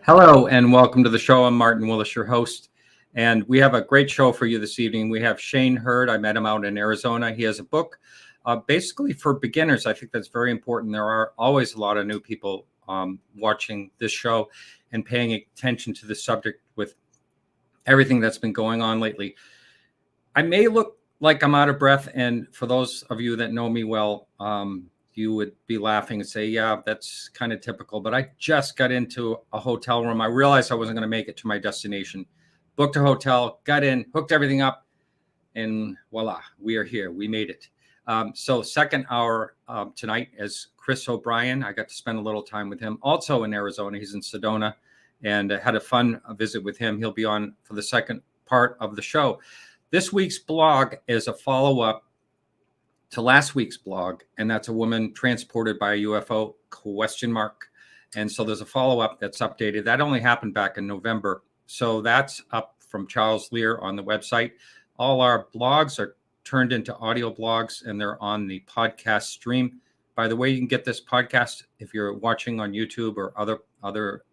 Hello and welcome to the show. I'm Martin Willis, your host, and we have a great show for you this evening. We have Shane Hurd. I met him out in Arizona. He has a book basically for beginners. I think that's very important. There are always a lot of new people watching this show and paying attention to the subject with everything that's been going on lately. I may look like I'm out of breath, and for those of you that know me well, you would be laughing and say, yeah, that's kind of typical. But I just got into a hotel room. I realized I wasn't going to make it to my destination. Booked a hotel, got in, hooked everything up, and voila, we are here. We made it. So second hour tonight is Chris O'Brien. I got to spend a little time with him. Also in Arizona, he's in Sedona, and had a fun visit with him. He'll be on for the second part of the show. This week's blog is a follow-up to last week's blog, and that's a woman transported by a UFO ? And so there's a follow-up that's updated. That only happened back in November. So that's up from Charles Lear on the website. All our blogs are turned into audio blogs, and they're on the podcast stream. By the way, you can get this podcast if you're watching on YouTube or other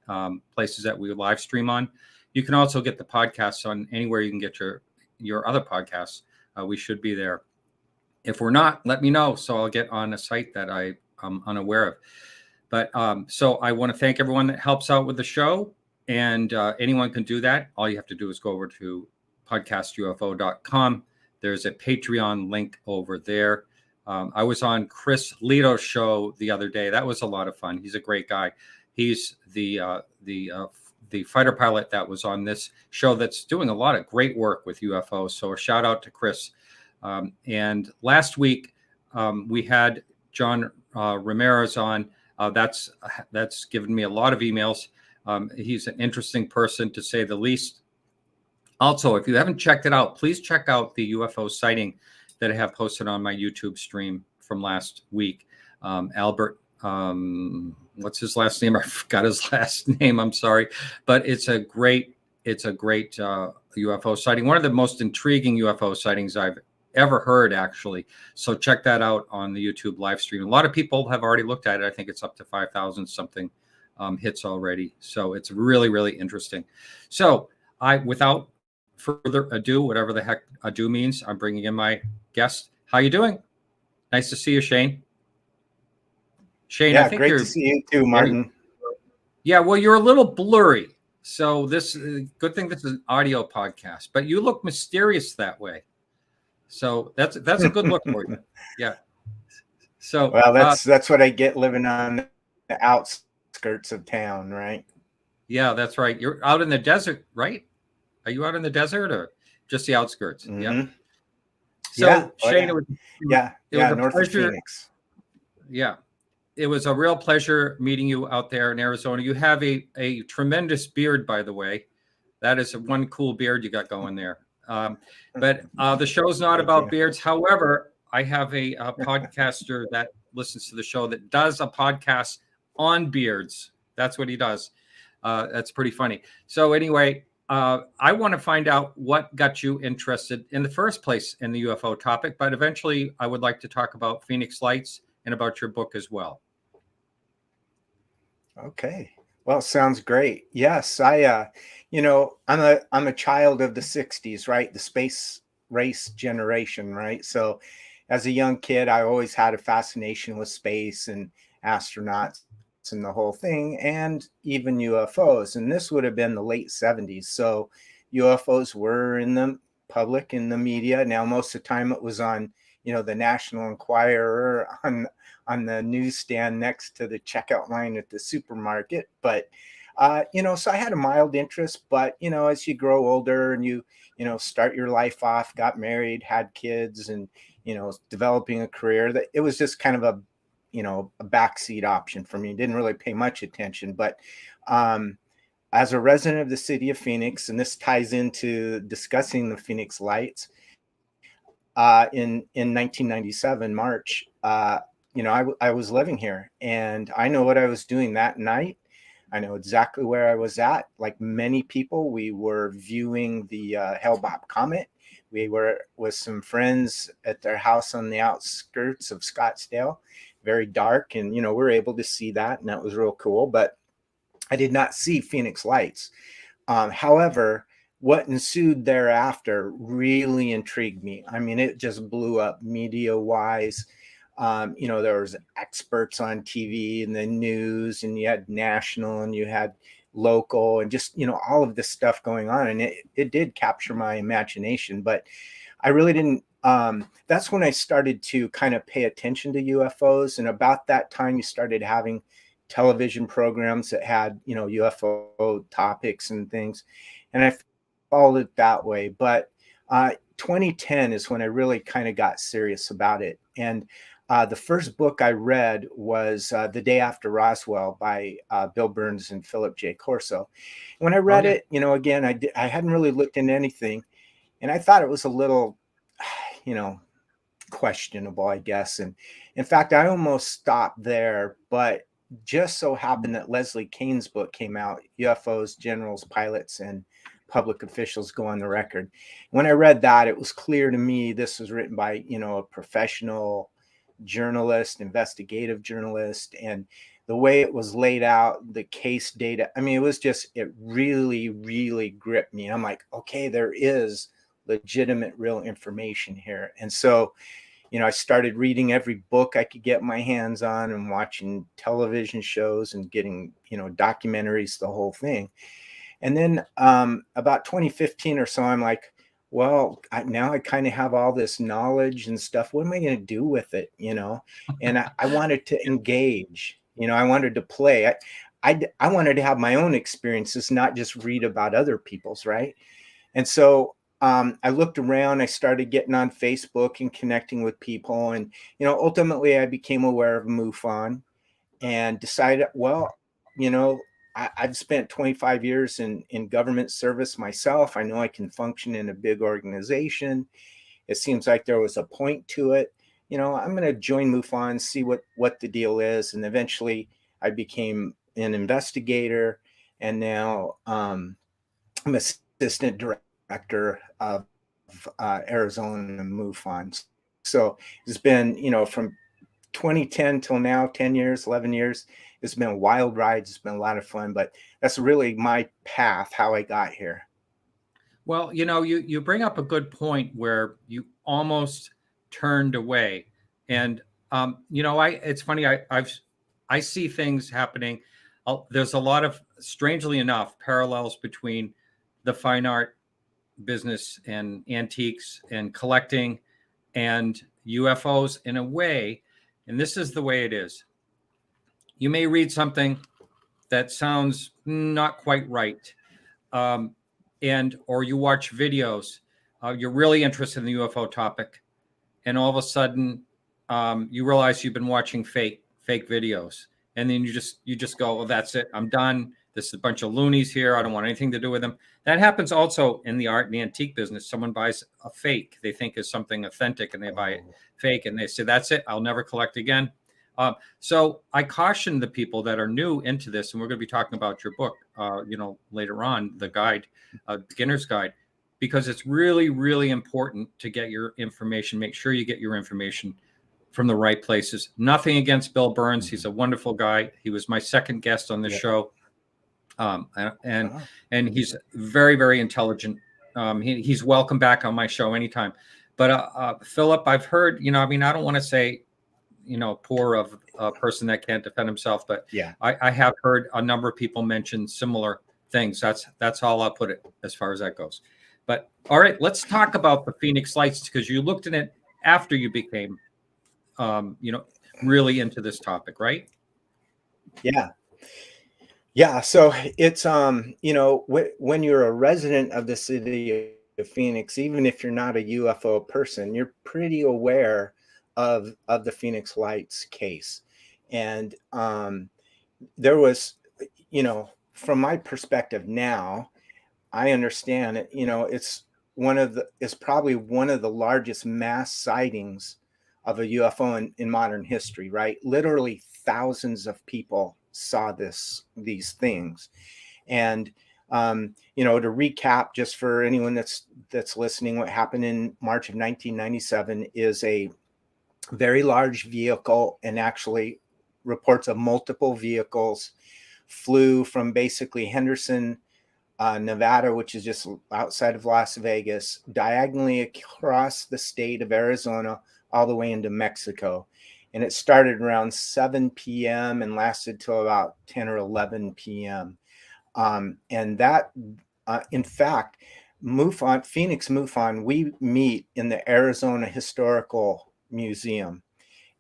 places that we live stream on. You can also get the podcasts on anywhere you can get your other podcasts. We should be there. If we're not, let me know, so I'll get on a site that I'm unaware of. But so I want to thank everyone that helps out with the show, and anyone can do that. All you have to do is go over to podcastufo.com. There's a Patreon link over there. I was on Chris Lito's show the other day. That was a lot of fun. He's a great guy. He's the fighter pilot that was on this show that's doing a lot of great work with UFOs. So a shout out to Chris. And last week we had John Ramirez on. That's given me a lot of emails. He's an interesting person, to say the least. Also, if you haven't checked it out, please check out the UFO sighting that I have posted on my YouTube stream from last week. Albert, what's his last name? I forgot his last name. I'm sorry, but it's a great UFO sighting. One of the most intriguing UFO sightings I've ever heard, actually. So check that out on the YouTube live stream. A lot of people have already looked at it. I think it's up to 5,000 something hits already. So it's really, really interesting. So without further ado, whatever the heck ado means, I'm bringing in my guest. How you doing? Nice to see you, Shane. Shane, yeah, I think great to see you too, Martin. Yeah, well, you're a little blurry. So this good thing this is an audio podcast, but you look mysterious that way. So that's a good look for you. Yeah. So well, that's what I get living on the outskirts of town, right? Yeah, that's right. You're out in the desert, right? Are you out in the desert or just the outskirts? Mm-hmm. Yeah. So yeah. Shane, it was north of Phoenix. Yeah. It was a real pleasure meeting you out there in Arizona. You have a tremendous beard, by the way. That is one cool beard you got going there. But the show's not about beards. However, I have a podcaster that listens to the show that does a podcast on beards. That's what he does. That's pretty funny. So anyway, I want to find out what got you interested in the first place in the UFO topic, but eventually I would like to talk about Phoenix Lights and about your book as well. Okay. Well, sounds great. Yes, I'm a child of the 60s, right? The space race generation, right? So as a young kid, I always had a fascination with space and astronauts and the whole thing, and even UFOs. And this would have been the late 70s. So UFOs were in the public, in the media. Now, most of the time it was on, the National Enquirer, on the newsstand next to the checkout line at the supermarket. But, so I had a mild interest, but, as you grow older and you start your life off, got married, had kids, and, developing a career, that it was just kind of a backseat option for me. Didn't really pay much attention, but as a resident of the city of Phoenix, and this ties into discussing the Phoenix Lights, in 1997, March, I was living here, and I know what I was doing that night. I know exactly where I was at. Like many people, we were viewing the Hale-Bopp comet. We were with some friends at their house on the outskirts of Scottsdale, very dark. And, we were able to see that, and that was real cool. But I did not see Phoenix lights. However, what ensued thereafter really intrigued me. I mean, it just blew up media wise. There was experts on TV and the news, and you had national and you had local, and just, all of this stuff going on. And it did capture my imagination, but I really didn't. That's when I started to kind of pay attention to UFOs. And about that time, you started having television programs that had, UFO topics and things. And I followed it that way. But 2010 is when I really kind of got serious about it. And the first book I read was The Day After Roswell by Bill Burns and Philip J. Corso. When I read it, again, I hadn't really looked into anything. And I thought it was a little, questionable, I guess. And in fact, I almost stopped there, but just so happened that Leslie Kane's book came out, UFOs, Generals, Pilots, and Public Officials Go on the Record. When I read that, it was clear to me this was written by, a professional journalist, investigative journalist, and the way it was laid out, the case data, I mean, it really, really gripped me. I'm like, okay, there is legitimate, real information here. And so, I started reading every book I could get my hands on and watching television shows and getting, documentaries, the whole thing. And then about 2015 or so, I'm like, well, now I kind of have all this knowledge and stuff. What am I going to do with it? And I wanted to engage, I wanted to play. I wanted to have my own experiences, not just read about other people's, right? And so I looked around, I started getting on Facebook and connecting with people. And, ultimately I became aware of MUFON and decided, well, I've spent 25 years in government service myself. I know I can function in a big organization. It seems like there was a point to it. I'm going to join MUFON, see what the deal is. And eventually I became an investigator. And now I'm assistant director of Arizona MUFON. So it's been, from 2010 till now, 10 years, 11 years. It's been a wild ride. It's been a lot of fun, but that's really my path, how I got here. Well, you bring up a good point where you almost turned away. And, it's funny. I see things happening. There's a lot of, strangely enough, parallels between the fine art business and antiques and collecting and UFOs in a way. And this is the way it is. You may read something that sounds not quite right. Or you watch videos, you're really interested in the UFO topic. And all of a sudden you realize you've been watching fake videos. And then you just go, well, that's it. I'm done. This is a bunch of loonies here. I don't want anything to do with them. That happens also in the art and the antique business. Someone buys a fake they think is something authentic, and they buy it fake, and they say, that's it. I'll never collect again. So I caution the people that are new into this, and we're going to be talking about your book, later on, the guide, beginner's guide, because it's really, really important to get your information. Make sure you get your information from the right places. Nothing against Bill Burns. He's a wonderful guy. He was my second guest on the show. And he's very, very intelligent. He's welcome back on my show anytime. But Philip, I've heard, I don't want to say, poor of a person that can't defend himself, but yeah, I have heard a number of people mention similar things. That's all I'll put it as far as that goes. But all right, let's talk about the Phoenix lights, because you looked at it after you became, really into this topic, right? Yeah. Yeah, so it's when you're a resident of the city of Phoenix, even if you're not a UFO person, you're pretty aware of the Phoenix Lights case. And there was, from my perspective now, I understand it. It's probably one of the largest mass sightings of a UFO in modern history, right? Literally thousands of people saw these things. And to recap, just for anyone that's listening, what happened in March of 1997 is a very large vehicle, and actually reports of multiple vehicles flew from basically Henderson, Nevada, which is just outside of Las Vegas, diagonally across the state of Arizona, all the way into Mexico. And it started around 7 p.m. and lasted till about 10 or 11 p.m. And that, in fact, MUFON, Phoenix MUFON, we meet in the Arizona Historical Museum.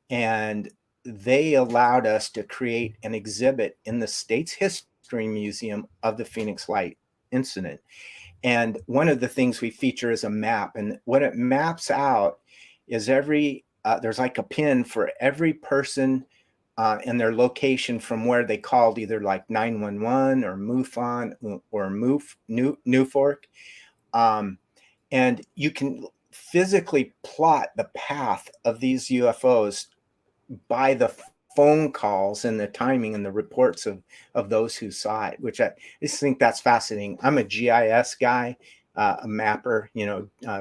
And they allowed us to create an exhibit in the state's history museum of the Phoenix Light incident. And one of the things we feature is a map. And what it maps out is there's like a pin for every person and their location from where they called, either like 911 or MUFON or Newfork. And you can physically plot the path of these UFOs by the phone calls and the timing and the reports of those who saw it, which I just think that's fascinating. I'm a GIS guy, a mapper,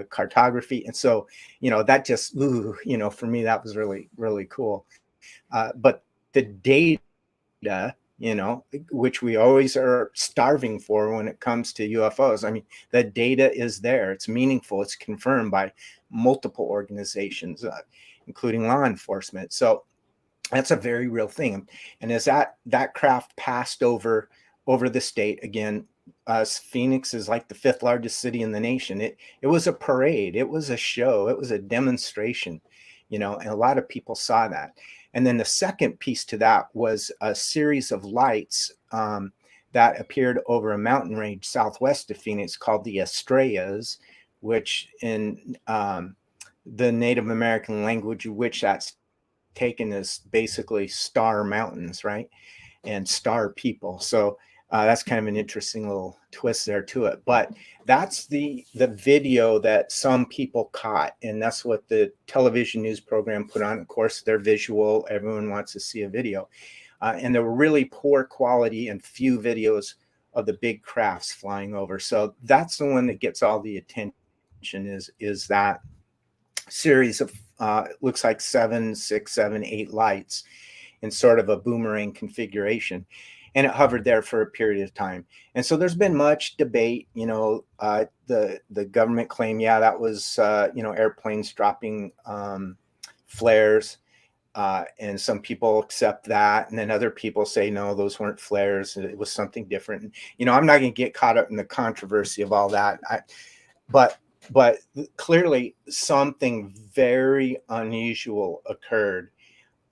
cartography. And so, that just, for me, that was really, really cool. But the data, which we always are starving for when it comes to UFOs. I mean, the data is there. It's meaningful. It's confirmed by multiple organizations, including law enforcement. So that's a very real thing. And as that craft passed over the state, again, Phoenix is like the 5th largest city in the nation. It was a parade. It was a show. It was a demonstration, and a lot of people saw that. And then the second piece to that was a series of lights that appeared over a mountain range southwest of Phoenix called the Estrellas, which in the Native American language, which that's taken as basically star mountains, right? And star people. So that's kind of an interesting little twist there to it. But that's the video that some people caught. And that's what the television news program put on. Of course, they're visual. Everyone wants to see a video. And there were really poor quality and few videos of the big crafts flying over. So that's the one that gets all the attention is that series of looks like 7, 6, 7, 8 lights in sort of a boomerang configuration. And it hovered there for a period of time. And so there's been much debate, the government claim, that was, airplanes dropping flares. And some people accept that. And then other people say, no, those weren't flares. It was something different. I'm not going to get caught up in the controversy of all that. But clearly something very unusual occurred.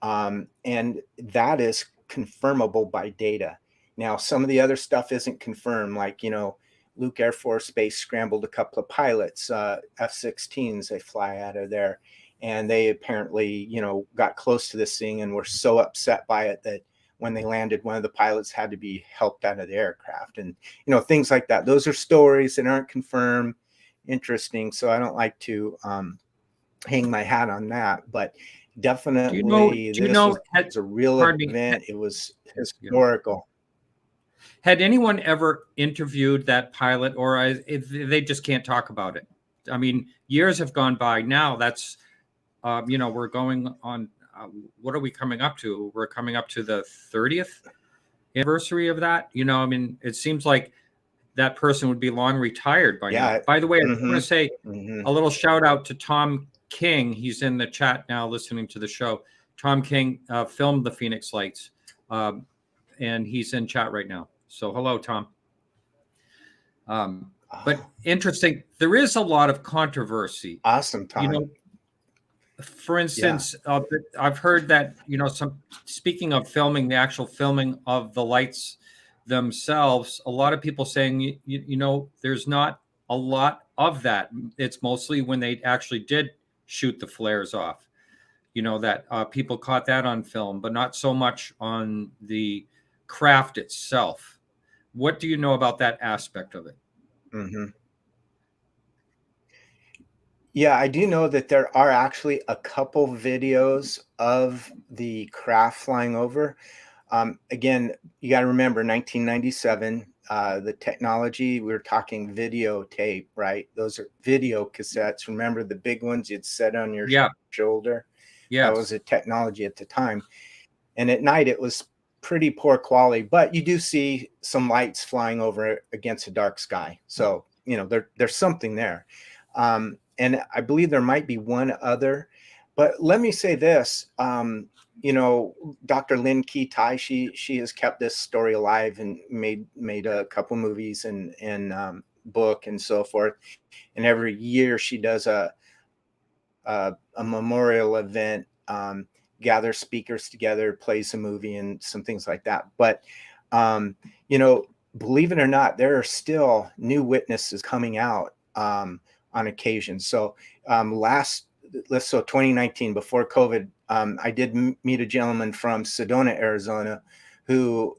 And that is confirmable by data. Now, some of the other stuff isn't confirmed, like, Luke Air Force Base scrambled a couple of pilots, F-16s, they fly out of there. And they apparently, got close to this thing and were so upset by it that when they landed, one of the pilots had to be helped out of the aircraft. And, things like that. Those are stories that aren't confirmed. Interesting. So I don't like to hang my hat on that. But definitely, was a real event. It was historical. Had anyone ever interviewed that pilot, or they just can't talk about it? I mean, years have gone by now. That's, we're going on, what are we coming up to? We're coming up to the 30th anniversary of that. It seems like that person would be long retired by now. By the way, I want to say a little shout out to Tom King. He's in the chat now listening to the show. Tom King filmed the Phoenix Lights, and he's in chat right now. So hello, Tom. But interesting, there is a lot of controversy. Awesome, Tom. For instance, I've heard that, speaking of filming, the actual filming of the lights themselves, a lot of people saying, there's not a lot of that. It's mostly when they actually did shoot the flares off, that people caught that on film, but not so much on the craft itself. What do you know about that aspect of it? Mm-hmm. Yeah, I do know that there are actually a couple videos of the craft flying over. Again, you got to remember 1997, the technology, we were talking videotape, right? Those are video cassettes. Remember the big ones you'd set on your shoulder? Yeah. That was a technology at the time. And at night, it was pretty poor quality, but you do see some lights flying over against a dark sky. So, you know, there's something there. And I believe there might be one other, but let me say this, you know, Dr. Lynn Key Tai, she has kept this story alive and made a couple movies and book and so forth. And every year she does a memorial event, gathers speakers together, plays a movie and some things like that. But, you know, believe it or not, there are still new witnesses coming out on occasion. So so 2019, before COVID, I did meet a gentleman from Sedona, Arizona, who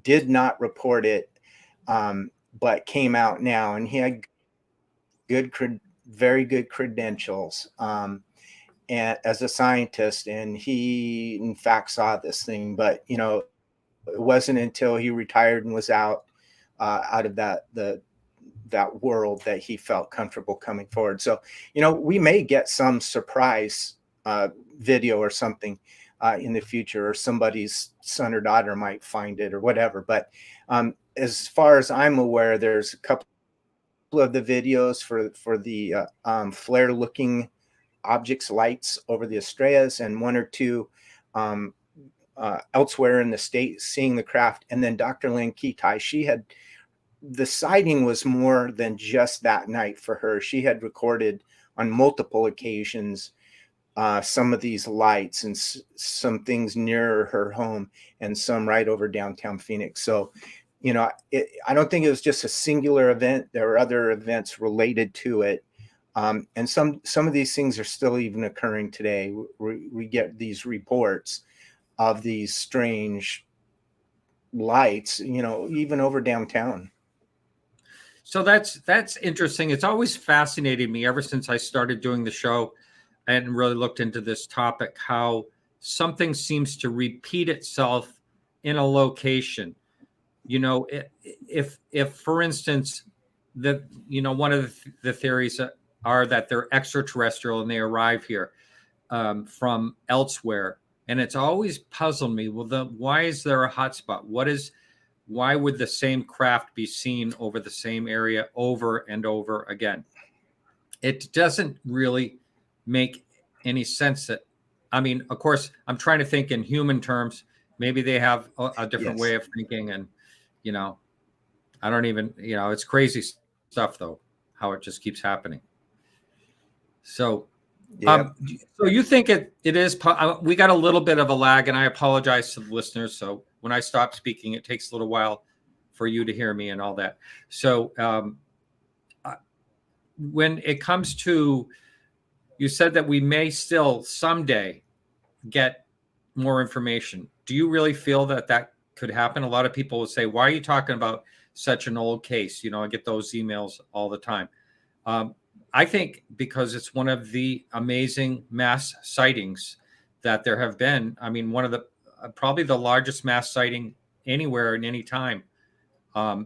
did not report it, but came out now, and he had very good credentials and as a scientist, and he in fact saw this thing. But you know, it wasn't until he retired and was out of that world that he felt comfortable coming forward. So you know, we may get some surprise video or something in the future, or somebody's son or daughter might find it or whatever. But as far as I'm aware, there's a couple of the videos for the flare looking objects, lights over the Estrellas, and one or two elsewhere in the state seeing the craft. And then Dr. Lynn Kitai, the sighting was more than just that night for her. She had recorded on multiple occasions some of these lights and some things near her home and some right over downtown Phoenix. So, you know, I don't think it was just a singular event. There were other events related to it. And some of these things are still even occurring today. We get these reports of these strange lights, you know, even over downtown. So that's interesting. It's always fascinated me ever since I started doing the show and really looked into this topic, how something seems to repeat itself in a location. You know, if for instance, one of the theories are that they're extraterrestrial and they arrive here from elsewhere, and it's always puzzled me. Well, why is there a hotspot? Why would the same craft be seen over the same area over and over again? It doesn't really make any sense. I mean, of course, I'm trying to think in human terms. Maybe they have a different way of thinking, and you know, I don't even, you know, it's crazy stuff though, how it just keeps happening. So, so you think it is, we got a little bit of a lag, and I apologize to the listeners. So when I stop speaking, it takes a little while for you to hear me and all that. So when it comes to, you said that we may still someday get more information. Do you really feel that could happen? A lot of people will say, why are you talking about such an old case? You know, I get those emails all the time. I think because it's one of the amazing mass sightings that there have been. I mean, one of the probably the largest mass sighting anywhere in any time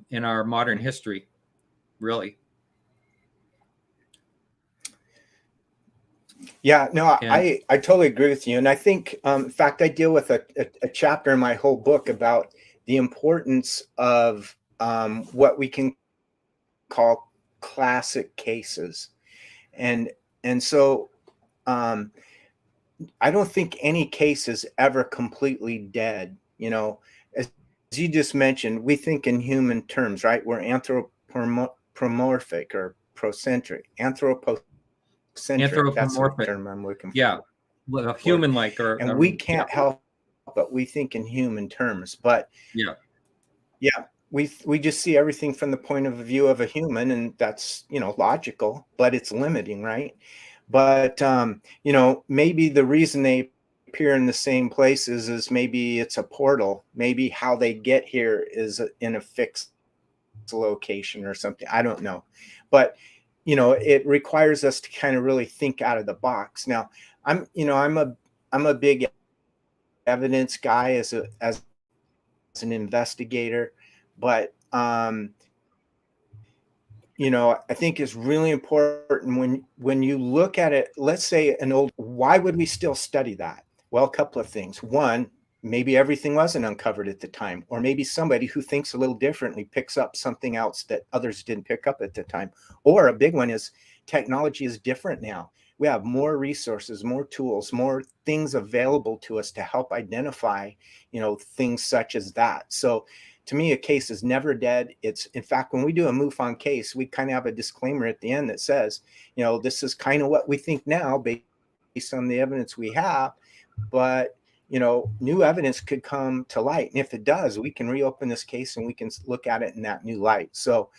in our modern history, really. Yeah, no, I totally agree with you. And I think, in fact, I deal with a chapter in my whole book about the importance of what we can call classic cases. And so I don't think any case is ever completely dead. You know, as you just mentioned, we think in human terms, right? We're anthropomorphic or procentric. Anthropocentric, that's the term I'm looking for. Yeah, human-like, and we can't help but we think in human terms. But we just see everything from the point of view of a human, and that's, you know, logical, but it's limiting, right? But you know, maybe the reason they appear in the same places is maybe it's a portal. Maybe how they get here is in a fixed location or something. I don't know, but you know, it requires us to kind of really think out of the box. Now, I'm a big evidence guy as an investigator, but you know, I think it's really important when you look at it. Let's say why would we still study that? Well, a couple of things. One, maybe everything wasn't uncovered at the time, or maybe somebody who thinks a little differently picks up something else that others didn't pick up at the time. Or a big one is technology is different now. We have more resources, more tools, more things available to us to help identify, things such as that. So to me, a case is never dead. It's, in fact, when we do a MUFON case, we kind of have a disclaimer at the end that says, this is kind of what we think now based on the evidence we have, but new evidence could come to light. And if it does, we can reopen this case and we can look at it in that new light. So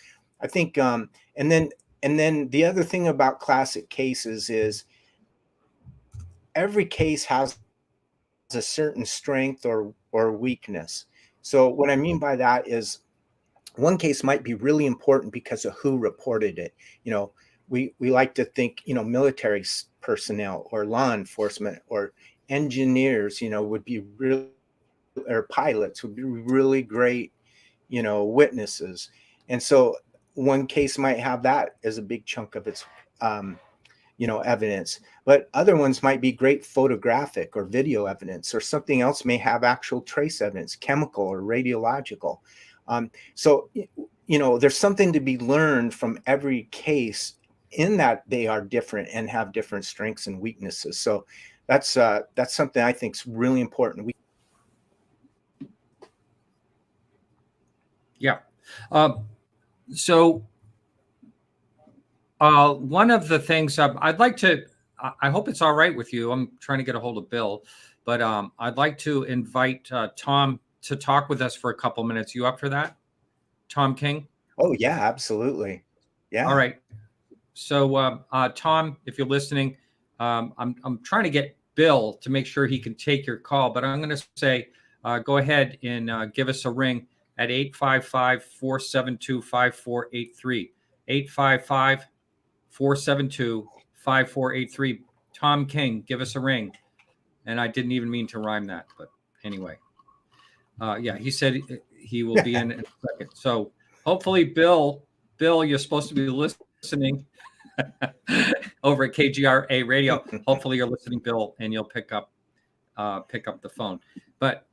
I think, and then the other thing about classic cases is every case has a certain strength or weakness. So what I mean by that is one case might be really important because of who reported it. We like to think, military personnel or law enforcement or engineers, would be really, or pilots would be really great, witnesses. And so one case might have that as a big chunk of its, evidence, but other ones might be great photographic or video evidence, or something else may have actual trace evidence, chemical or radiological. So, there's something to be learned from every case in that they are different and have different strengths and weaknesses. So that's something I think is really important. Yeah. So one of the things I'd like to, I hope it's all right with you. I'm trying to get a hold of Bill, but I'd like to invite Tom to talk with us for a couple minutes. You up for that? Tom King? Oh, yeah, absolutely. Yeah. All right. So Tom, if you're listening, I'm trying to get Bill to make sure he can take your call, but I'm going to say, go ahead and give us a ring at 855-472-5483, 855-472-5483. Tom King, give us a ring. And I didn't even mean to rhyme that, but anyway. Yeah, he said he will be in a second. So hopefully, Bill, you're supposed to be listening over at KGRA Radio. Hopefully you're listening, Bill, and you'll pick up the phone. But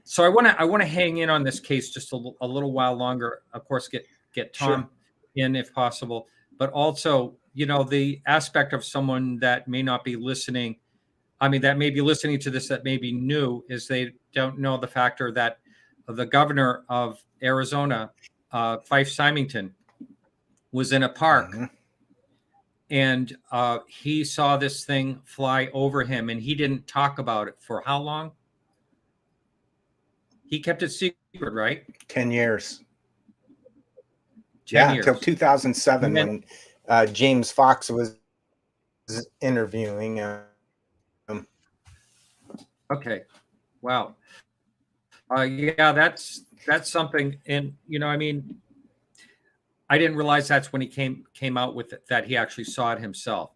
so I want to hang in on this case just a little while longer. Of course, get Tom in if possible, but also the aspect of someone that may not be listening. I mean, that may be listening to this that may be new is they don't know the factor that the governor of Arizona, Fife Symington, was in a park. Mm-hmm. And he saw this thing fly over him, and he didn't talk about it for how long? He kept it secret, right? 10 years. 10 years. Until 2007 when James Fox was interviewing him. Okay. Wow. Yeah, that's something. And, I mean, I didn't realize that's when he came out with it, that he actually saw it himself.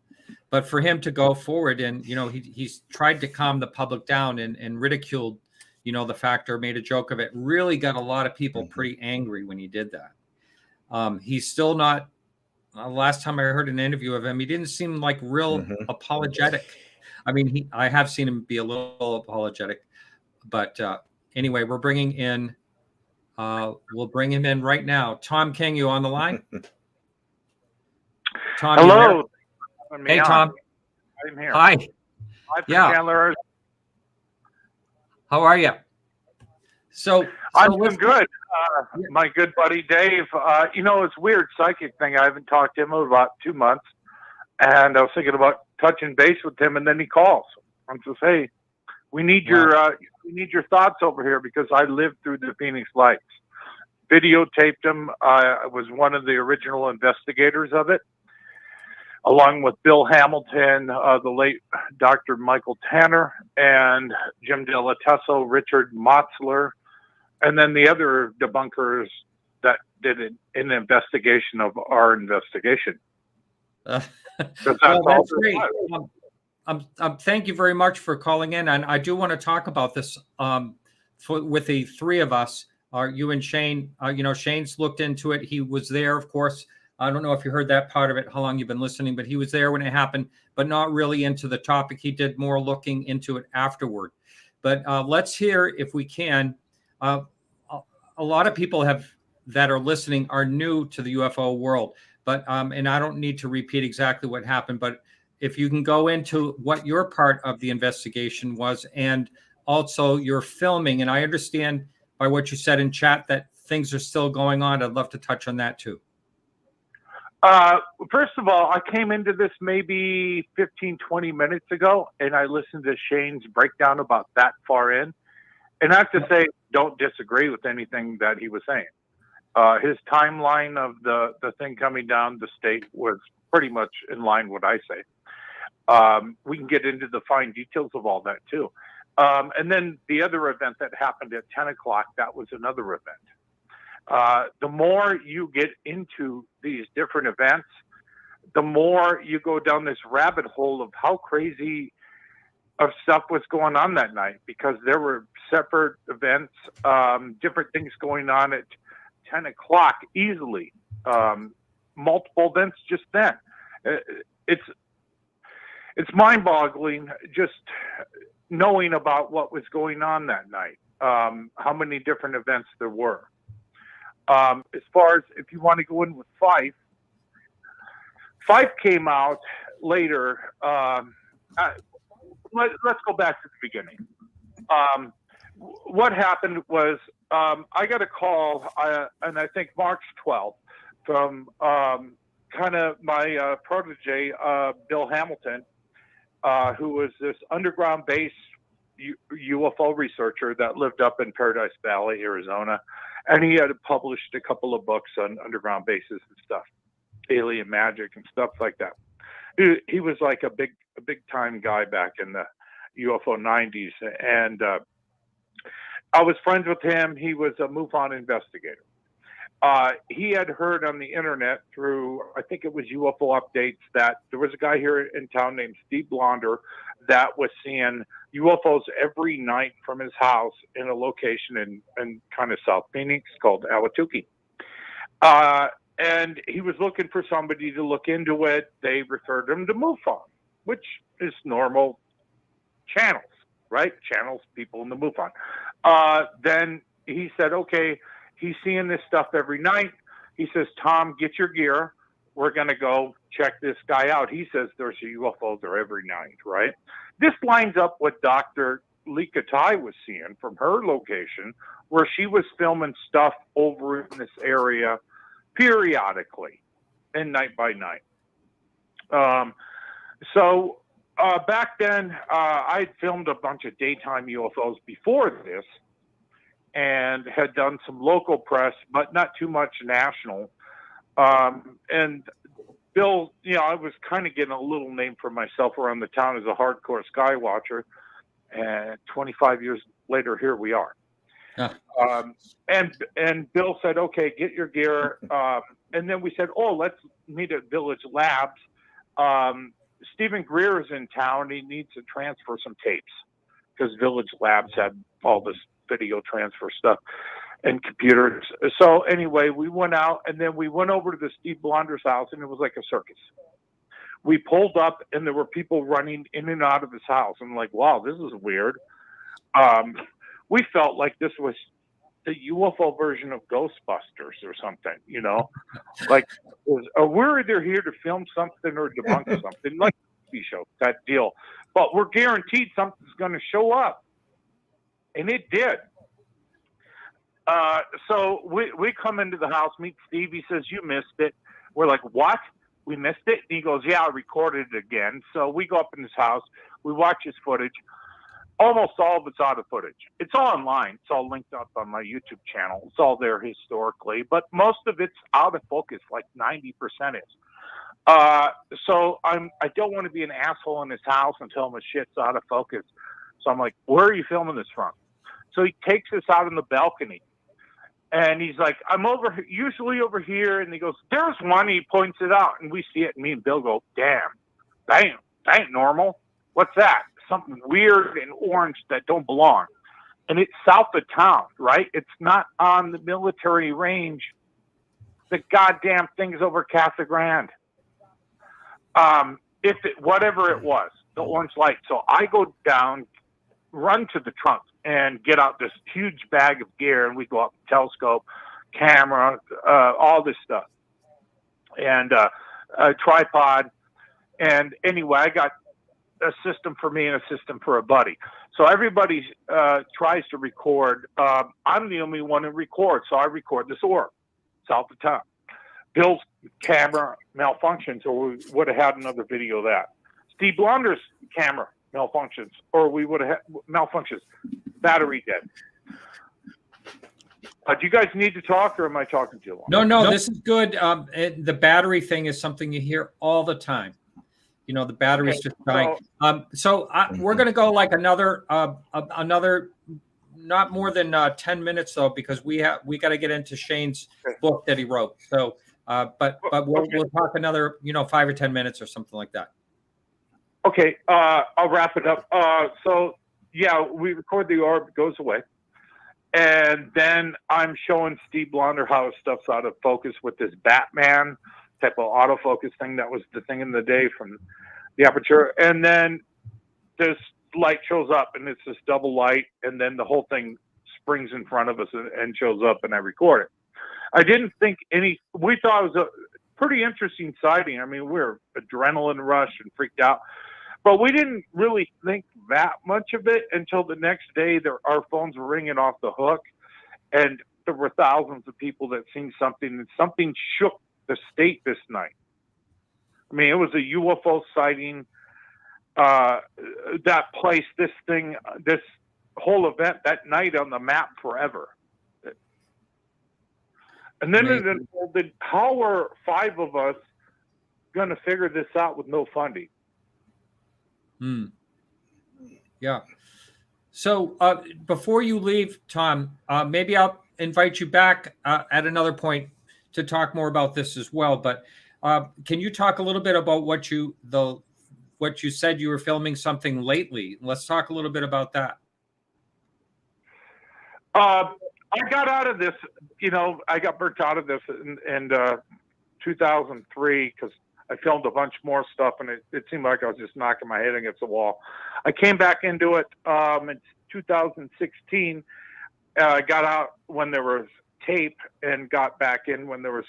But for him to go forward and, he's tried to calm the public down and ridiculed, the factor, made a joke of it, really got a lot of people pretty angry when he did that. He's still not, last time I heard an interview of him, he didn't seem like real apologetic. I mean, I have seen him be a little apologetic, but anyway, we're bringing in, we'll bring him in right now. Tom King, you on the line? Tom, hello. Hey, Tom. I'm here. Hi. Hi, Chandler. How are you? So I'm doing good. My good buddy Dave. It's a weird psychic thing. I haven't talked to him in about 2 months, and I was thinking about touching base with him, and then he calls and says, "Hey, we need your thoughts over here because I lived through the Phoenix Lights. Videotaped them. I was one of the original investigators of it, along with Bill Hamilton, the late Dr. Michael Tanner, and Jim Delatesso, Richard Motzler, and then the other debunkers that did an investigation of our investigation." That's great. Thank you very much for calling in, and I do want to talk about this with the three of us. You and Shane. Shane's looked into it. He was there, of course. I don't know if you heard that part of it, how long you've been listening, but he was there when it happened, but not really into the topic. He did more looking into it afterward. But let's hear, if we can, a lot of people that are listening are new to the UFO world, but and I don't need to repeat exactly what happened, but if you can go into what your part of the investigation was and also your filming. And I understand by what you said in chat that things are still going on. I'd love to touch on that too. First of all, I came into this maybe 15, 20 minutes ago, and I listened to Shane's breakdown about that far in. And I have to say, don't disagree with anything that he was saying. His timeline of the thing coming down the state was pretty much in line with what I say. We can get into the fine details of all that too. And then the other event that happened at 10 o'clock, that was another event. The more you get into these different events, the more you go down this rabbit hole of how crazy of stuff was going on that night, because there were separate events, different things going on at 10 o'clock easily, multiple events just then. It's mind-boggling just knowing about what was going on that night, how many different events there were. As far as if you want to go in with Fife came out later. Let's go back to the beginning. What happened was I got a call, and I think March 12th, from kind of my protege, Bill Hamilton, who was this underground base UFO researcher that lived up in Paradise Valley, Arizona. And he had published a couple of books on underground bases and stuff, alien magic and stuff like that. He was like a big time guy back in the UFO 90s. And I was friends with him. He was a MUFON investigator. He had heard on the internet through, I think it was UFO Updates, that there was a guy here in town named Steve Blonder that was seeing UFOs every night from his house in a location in kind of South Phoenix called Ahwatukee. And he was looking for somebody to look into it. They referred him to MUFON, which is normal channels, right? Channels, people in the MUFON. Then he said, okay, he's seeing this stuff every night. He says, Tom, get your gear. We're going to go check this guy out. He says there's UFOs there every night, right? This lines up what Dr. Lika Tai was seeing from her location, where she was filming stuff over in this area periodically and night by night. So back then, I'd filmed a bunch of daytime UFOs before this and had done some local press, but not too much national. And Bill, I was kind of getting a little name for myself around the town as a hardcore sky watcher. And 25 years later, here we are. Huh. And Bill said, okay, get your gear. And then we said, oh, let's meet at Village Labs. Stephen Greer is in town. He needs to transfer some tapes because Village Labs had all this video transfer stuff and computers. So anyway, we went out, and then we went over to the Steve Blonder's house, and it was like a circus. We pulled up, and there were people running in and out of his house. I'm like, wow, this is weird. We felt like this was the UFO version of Ghostbusters or something, like we're either here to film something or debunk something, like a TV show, that deal. But we're guaranteed something's going to show up. And it did. So we come into the house, meet Steve. He says, you missed it. We're like, what? We missed it? And he goes, yeah, I recorded it again. So we go up in his house. We watch his footage. Almost all of it's out of footage. It's all online. It's all linked up on my YouTube channel. It's all there historically. But most of it's out of focus, like 90% is. So I don't want to be an asshole in his house and tell him his shit's out of focus. So I'm like, where are you filming this from? So he takes us out on the balcony. And he's like, I'm usually over here. And he goes, there's one. He points it out. And we see it. And me and Bill go, damn, that ain't normal. What's that? Something weird and orange that don't belong. And it's south of town, right? It's not on the military range. The goddamn thing's over Casa Grande. Whatever it was, the orange light. So I go down, run to the trunk and get out this huge bag of gear, and we go up telescope, camera, all this stuff, and a tripod. And anyway, I got a system for me and a system for a buddy. So everybody tries to record. I'm the only one who records, so I record this orb south of town. Bill's camera malfunctions, or we would have had another video of that. Steve Blonder's camera malfunctions, or we would have had malfunctions. Battery dead. Do you guys need to talk, or am I talking too long? No, nope. This is good. The battery thing is something you hear all the time. You know, the battery's just dying. We're going to go like another not more than 10 minutes though, because we got to get into Shane's book that he wrote. So, but we'll talk another 5 or 10 minutes or something like that. Okay, I'll wrap it up. So yeah, we record the orb, it goes away, and then I'm showing Steve Blonder how his stuff's out of focus with this Batman type of autofocus thing that was the thing in the day from the aperture, and then this light shows up, and it's this double light, and then the whole thing springs in front of us and shows up, and I record it. I didn't think we thought it was a pretty interesting sighting. I mean, we were adrenaline rush and freaked out, but we didn't really think that much of it until the next day. Our phones were ringing off the hook, and there were thousands of people that seen something, and something shook the state this night. I mean, it was a UFO sighting that placed this whole event that night on the map forever. And then it unfolded, how are 5 of us going to figure this out with no funding? Yeah. So before you leave, Tom, maybe I'll invite you back at another point to talk more about this as well. But can you talk a little bit about what you said you were filming something lately? Let's talk a little bit about that. I got out of this, I got burnt out of this in 2003 because I filmed a bunch more stuff, and it seemed like I was just knocking my head against the wall. I came back into it in 2016. I got out when there was tape and got back in when there was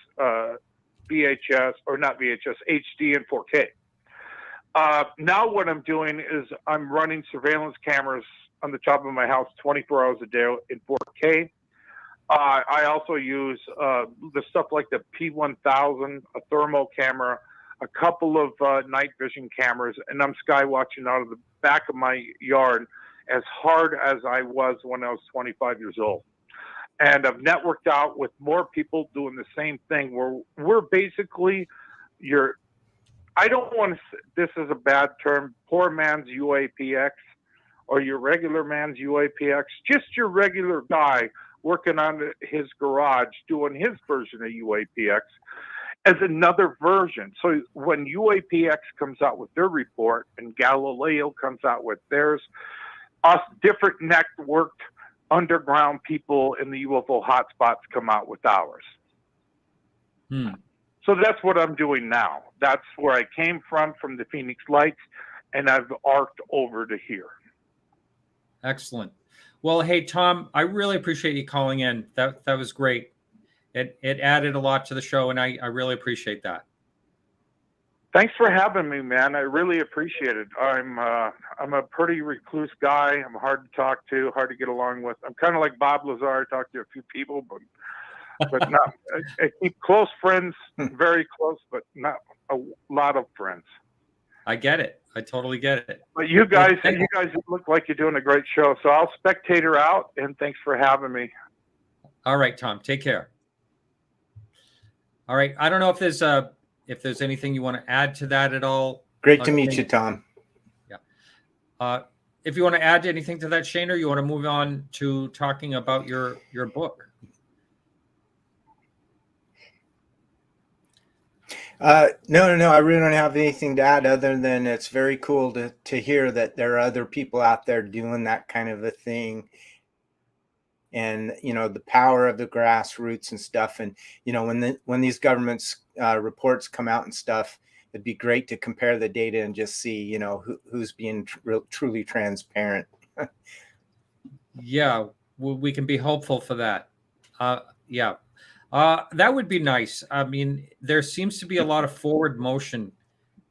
VHS, or not VHS, HD and 4K. Now what I'm doing is I'm running surveillance cameras on the top of my house 24 hours a day in 4K. I also use the stuff like the P1000, a thermal camera, a couple of night vision cameras, and I'm sky watching out of the back of my yard as hard as I was when I was 25 years old. And I've networked out with more people doing the same thing, where we're basically I don't want to, this is a bad term, poor man's UAPX, or your regular man's UAPX, just your regular guy working on his garage doing his version of UAPX as another version. So when UAPX comes out with their report and Galileo comes out with theirs, us different networked underground people in the UFO hotspots come out with ours. So that's what I'm doing now. That's where I came from the Phoenix Lights, and I've arced over to here. Excellent. Well, hey, Tom, I really appreciate you calling in. That was great. It added a lot to the show, and I really appreciate that. Thanks for having me, man. I really appreciate it. I'm a pretty recluse guy. I'm hard to talk to, hard to get along with. I'm kind of like Bob Lazar. I talk to a few people, but not. I keep close friends, very close, but not a lot of friends. I get it. I totally get it. But you guys look like you're doing a great show. So I'll spectator out, and thanks for having me. All right, Tom. Take care. All right. I don't know if there's anything you want to add to that at all. Great to meet you, Tom. Yeah. If you want to add anything to that, Shane, or you want to move on to talking about your book. No. I really don't have anything to add other than it's very cool to hear that there are other people out there doing that kind of a thing. And, the power of the grassroots and stuff. And, when these governments reports come out and stuff, it'd be great to compare the data and just see, who's being truly transparent. Yeah, we can be hopeful for that. Yeah, that would be nice. I mean, there seems to be a lot of forward motion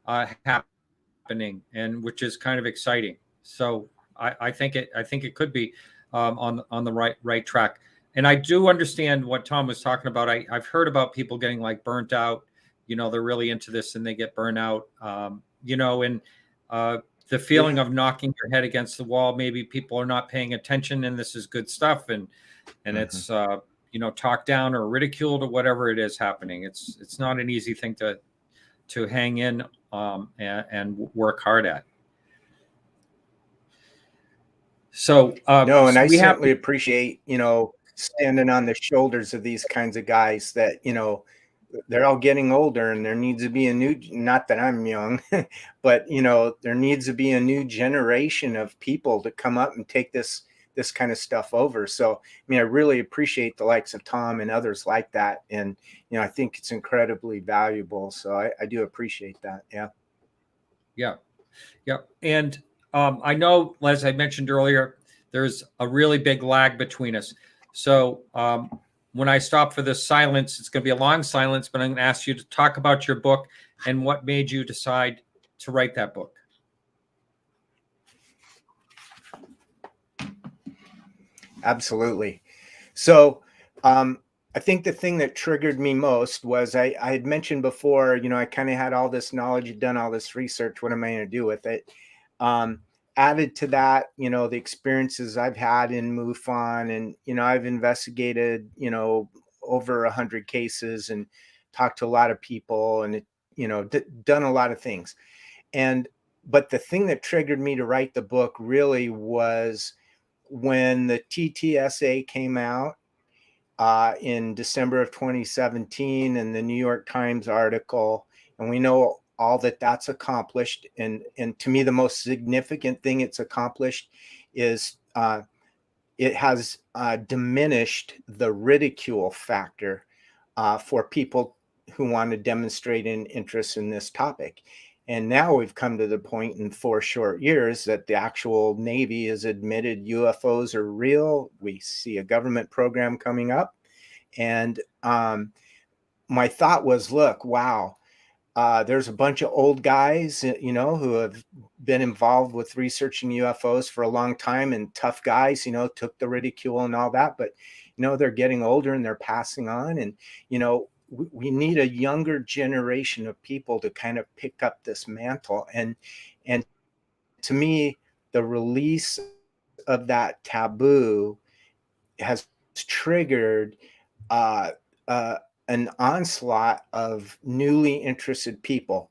happening, and which is kind of exciting. So I think it could be on the right track. And I do understand what Tom was talking about. I've heard about people getting like burnt out. You know, they're really into this and they get burnt out. You know, and the feeling of knocking your head against the wall. Maybe people are not paying attention, and this is good stuff, and it's you know, talked down or ridiculed or whatever it is happening. It's not an easy thing to hang in and work hard at. So No, and I we have certainly appreciate, you know, standing on the shoulders of these kinds of guys that, you know, they're all getting older and there needs to be a new, not that I'm young, but, you know, there needs to be a new generation of people to come up and take this kind of stuff over. So, I mean, I really appreciate the likes of Tom and others like that. And, you know, I think it's incredibly valuable. So I do appreciate that. Yeah. Yeah. Yeah. And I know, as I mentioned earlier, there's a really big lag between us. So when I stop for this silence, it's going to be a long silence, but I'm going to ask you to talk about your book and what made you decide to write that book. Absolutely. So I think the thing that triggered me most was I had mentioned before, you know, I kind of had all this knowledge, done all this research. What am I going to do with it? Added to that, you know, the experiences I've had in MUFON, and, you know, I've investigated, you know, over 100 cases and talked to a lot of people and, you know, done a lot of things. But the thing that triggered me to write the book really was when the TTSA came out in December of 2017, and the New York Times article, and we know all that's accomplished. And to me, the most significant thing it's accomplished is it has diminished the ridicule factor for people who want to demonstrate an interest in this topic. And now we've come to the point in 4 short years that the actual Navy has admitted UFOs are real. We see a government program coming up. And my thought was, look, wow, there's a bunch of old guys, you know, who have been involved with researching UFOs for a long time, and tough guys, you know, took the ridicule and all that. But, you know, they're getting older and they're passing on. And, you know, we need a younger generation of people to kind of pick up this mantle. And to me, the release of that taboo has triggered an onslaught of newly interested people,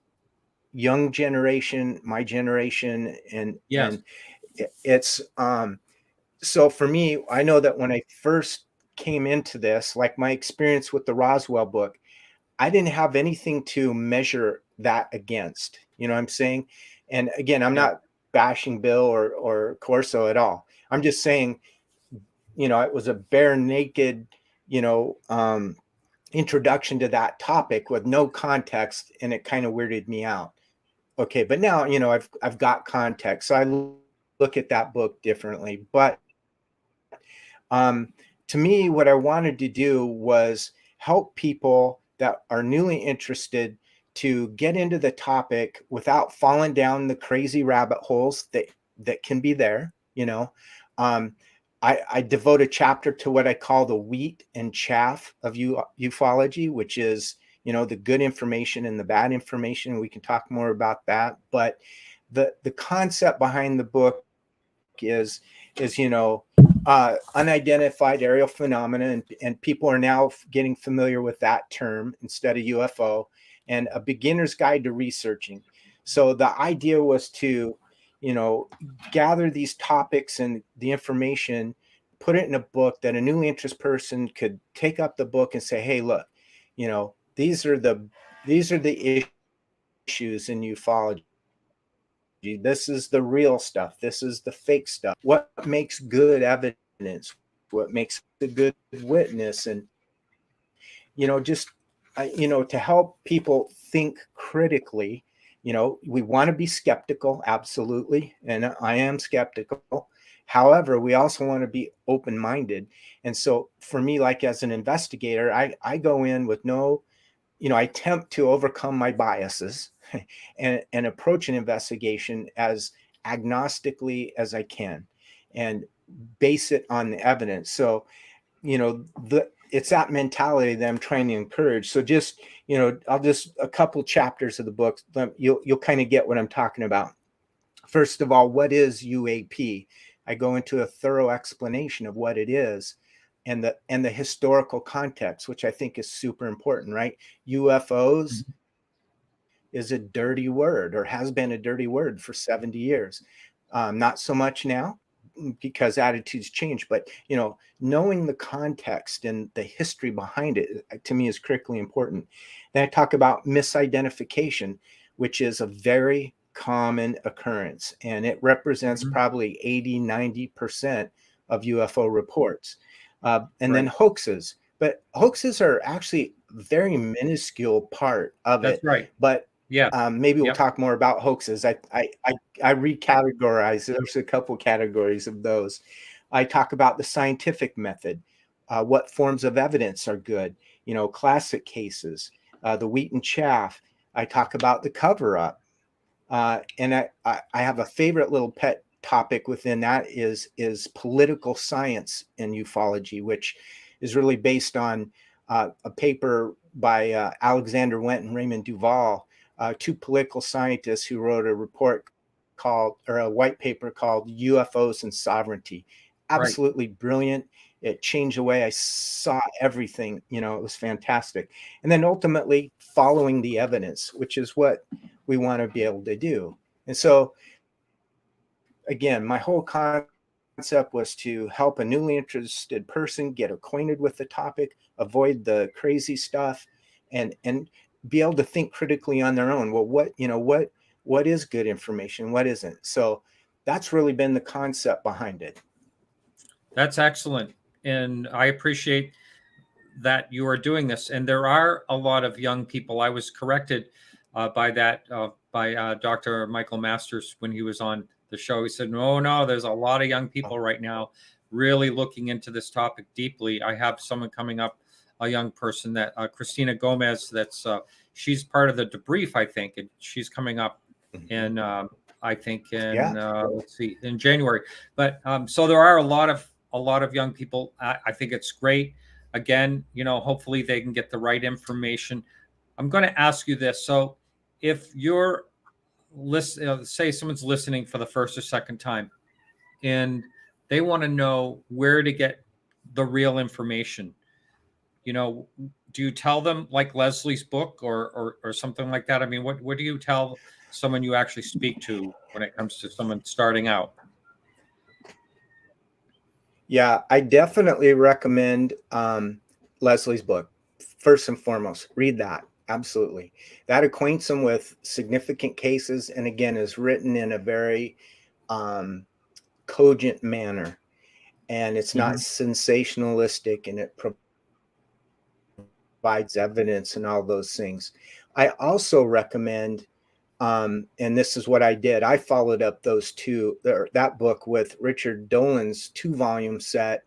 young generation, my generation. And it's so for me, I know that when I first came into this, like my experience with the Roswell book, I didn't have anything to measure that against, you know what I'm saying? And again, I'm not bashing Bill or Corso at all. I'm just saying, you know, it was a bare naked, you know, introduction to that topic with no context, and it kind of weirded me out. Okay, but now, you know, I've got context, so I look at that book differently. But to me, what I wanted to do was help people that are newly interested to get into the topic without falling down the crazy rabbit holes that can be there. You know, I devote a chapter to what I call the wheat and chaff of ufology, which is, you know, the good information and the bad information. We can talk more about that. But the concept behind the book is, you know, unidentified aerial phenomena, and people are now getting familiar with that term instead of UFO, and a beginner's guide to researching. So the idea was to, you know, gather these topics and the information, put it in a book that a newly interested person could take up the book and say, hey, look, you know, these are the issues in ufology. This is the real stuff. This is the fake stuff. What makes good evidence? What makes a good witness? And, you know, just, you know, to help people think critically. You know, we want to be skeptical, absolutely. And I am skeptical. However, we also want to be open-minded. And so for me, like as an investigator, I go in with no, I attempt to overcome my biases and approach an investigation as agnostically as I can and base it on the evidence. So, it's that mentality that I'm trying to encourage. So just, I'll just a couple chapters of the book, you'll kind of get what I'm talking about. First of all, what is UAP? I go into a thorough explanation of what it is and the historical context, which I think is super important, right? UFOs is a dirty word, or has been a dirty word for 70 years. Not so much now, because attitudes change, but knowing the context and the history behind it, to me, is critically important. Then I talk about misidentification, which is a very common occurrence, and it represents probably 80-90% of UFO reports. And then hoaxes, but hoaxes are actually a very minuscule part of it. That's right. But maybe we'll Yep. talk more about hoaxes. I recategorize. There's a couple categories of those. I talk about the scientific method, what forms of evidence are good, classic cases, the wheat and chaff. I talk about the cover-up. And I have a favorite little pet topic within that is political science in ufology, which is really based on a paper by Alexander Wendt and Raymond Duval, two political scientists who wrote a report a white paper called UFOs and Sovereignty. Absolutely brilliant. It changed the way I saw everything. It was fantastic. And then ultimately following the evidence, which is what we want to be able to do. And so, again, my whole concept was to help a newly interested person get acquainted with the topic, avoid the crazy stuff, and be able to think critically on their own. Well, what is good information? What isn't? So that's really been the concept behind it. That's excellent. And I appreciate that you are doing this. And there are a lot of young people. I was corrected by Dr. Michael Masters when he was on the show. He said, no, there's a lot of young people right now really looking into this topic deeply. I have someone coming up, a young person, that Christina Gomez, she's part of the debrief, I think, and she's coming up in I think in let's see, in January. But so there are a lot of young people. I think it's great. Again, hopefully they can get the right information. I'm going to ask you this. So if you're say someone's listening for the first or second time and they want to know where to get the real information, do you tell them like Leslie's book or something like that? I mean, what do you tell someone you actually speak to when it comes to someone starting out? Yeah, I definitely recommend Leslie's book. First and foremost, read that. Absolutely. That acquaints them with significant cases, and again, is written in a very cogent manner. And it's not sensationalistic, and it provides evidence and all those things. I also recommend, and this is what I did, I followed up that book with Richard Dolan's 2-volume set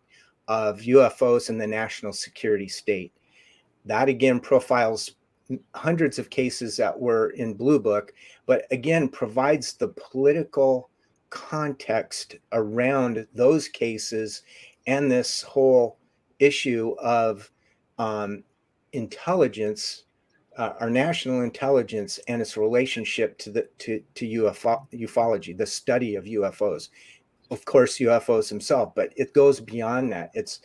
of UFOs in the national security state. That again profiles hundreds of cases that were in Blue Book, but again provides the political context around those cases and this whole issue of intelligence, our national intelligence, and its relationship to ufology, the study of UFOs. Of course, UFOs themselves, but it goes beyond that. It's,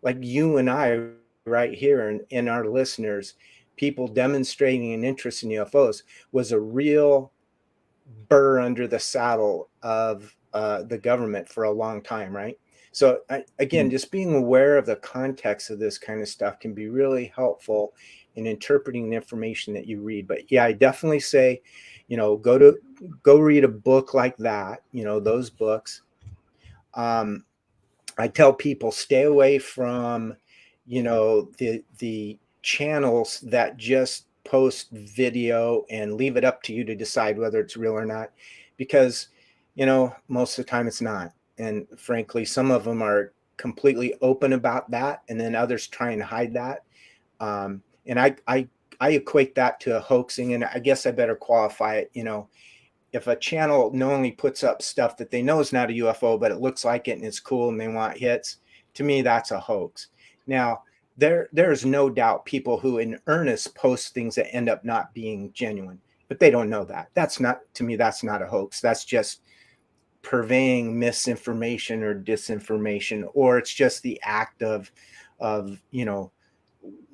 like you and I right here and our listeners, people demonstrating an interest in UFOs was a real burr under the saddle of the government for a long time, right? So again, just being aware of the context of this kind of stuff can be really helpful in interpreting the information that you read. But yeah, I definitely say, go read a book like that, those books. I tell people stay away from, the channels that just post video and leave it up to you to decide whether it's real or not, because most of the time it's not. And frankly, some of them are completely open about that, and then others try and hide that. And I equate that to a hoaxing, and I guess I better qualify it. If a channel knowingly puts up stuff that they know is not a UFO, but it looks like it and it's cool and they want hits, to me, that's a hoax. Now, there is no doubt people who in earnest post things that end up not being genuine, but they don't know that. That's not, to me, that's not a hoax. That's just purveying misinformation or disinformation, or it's just the act of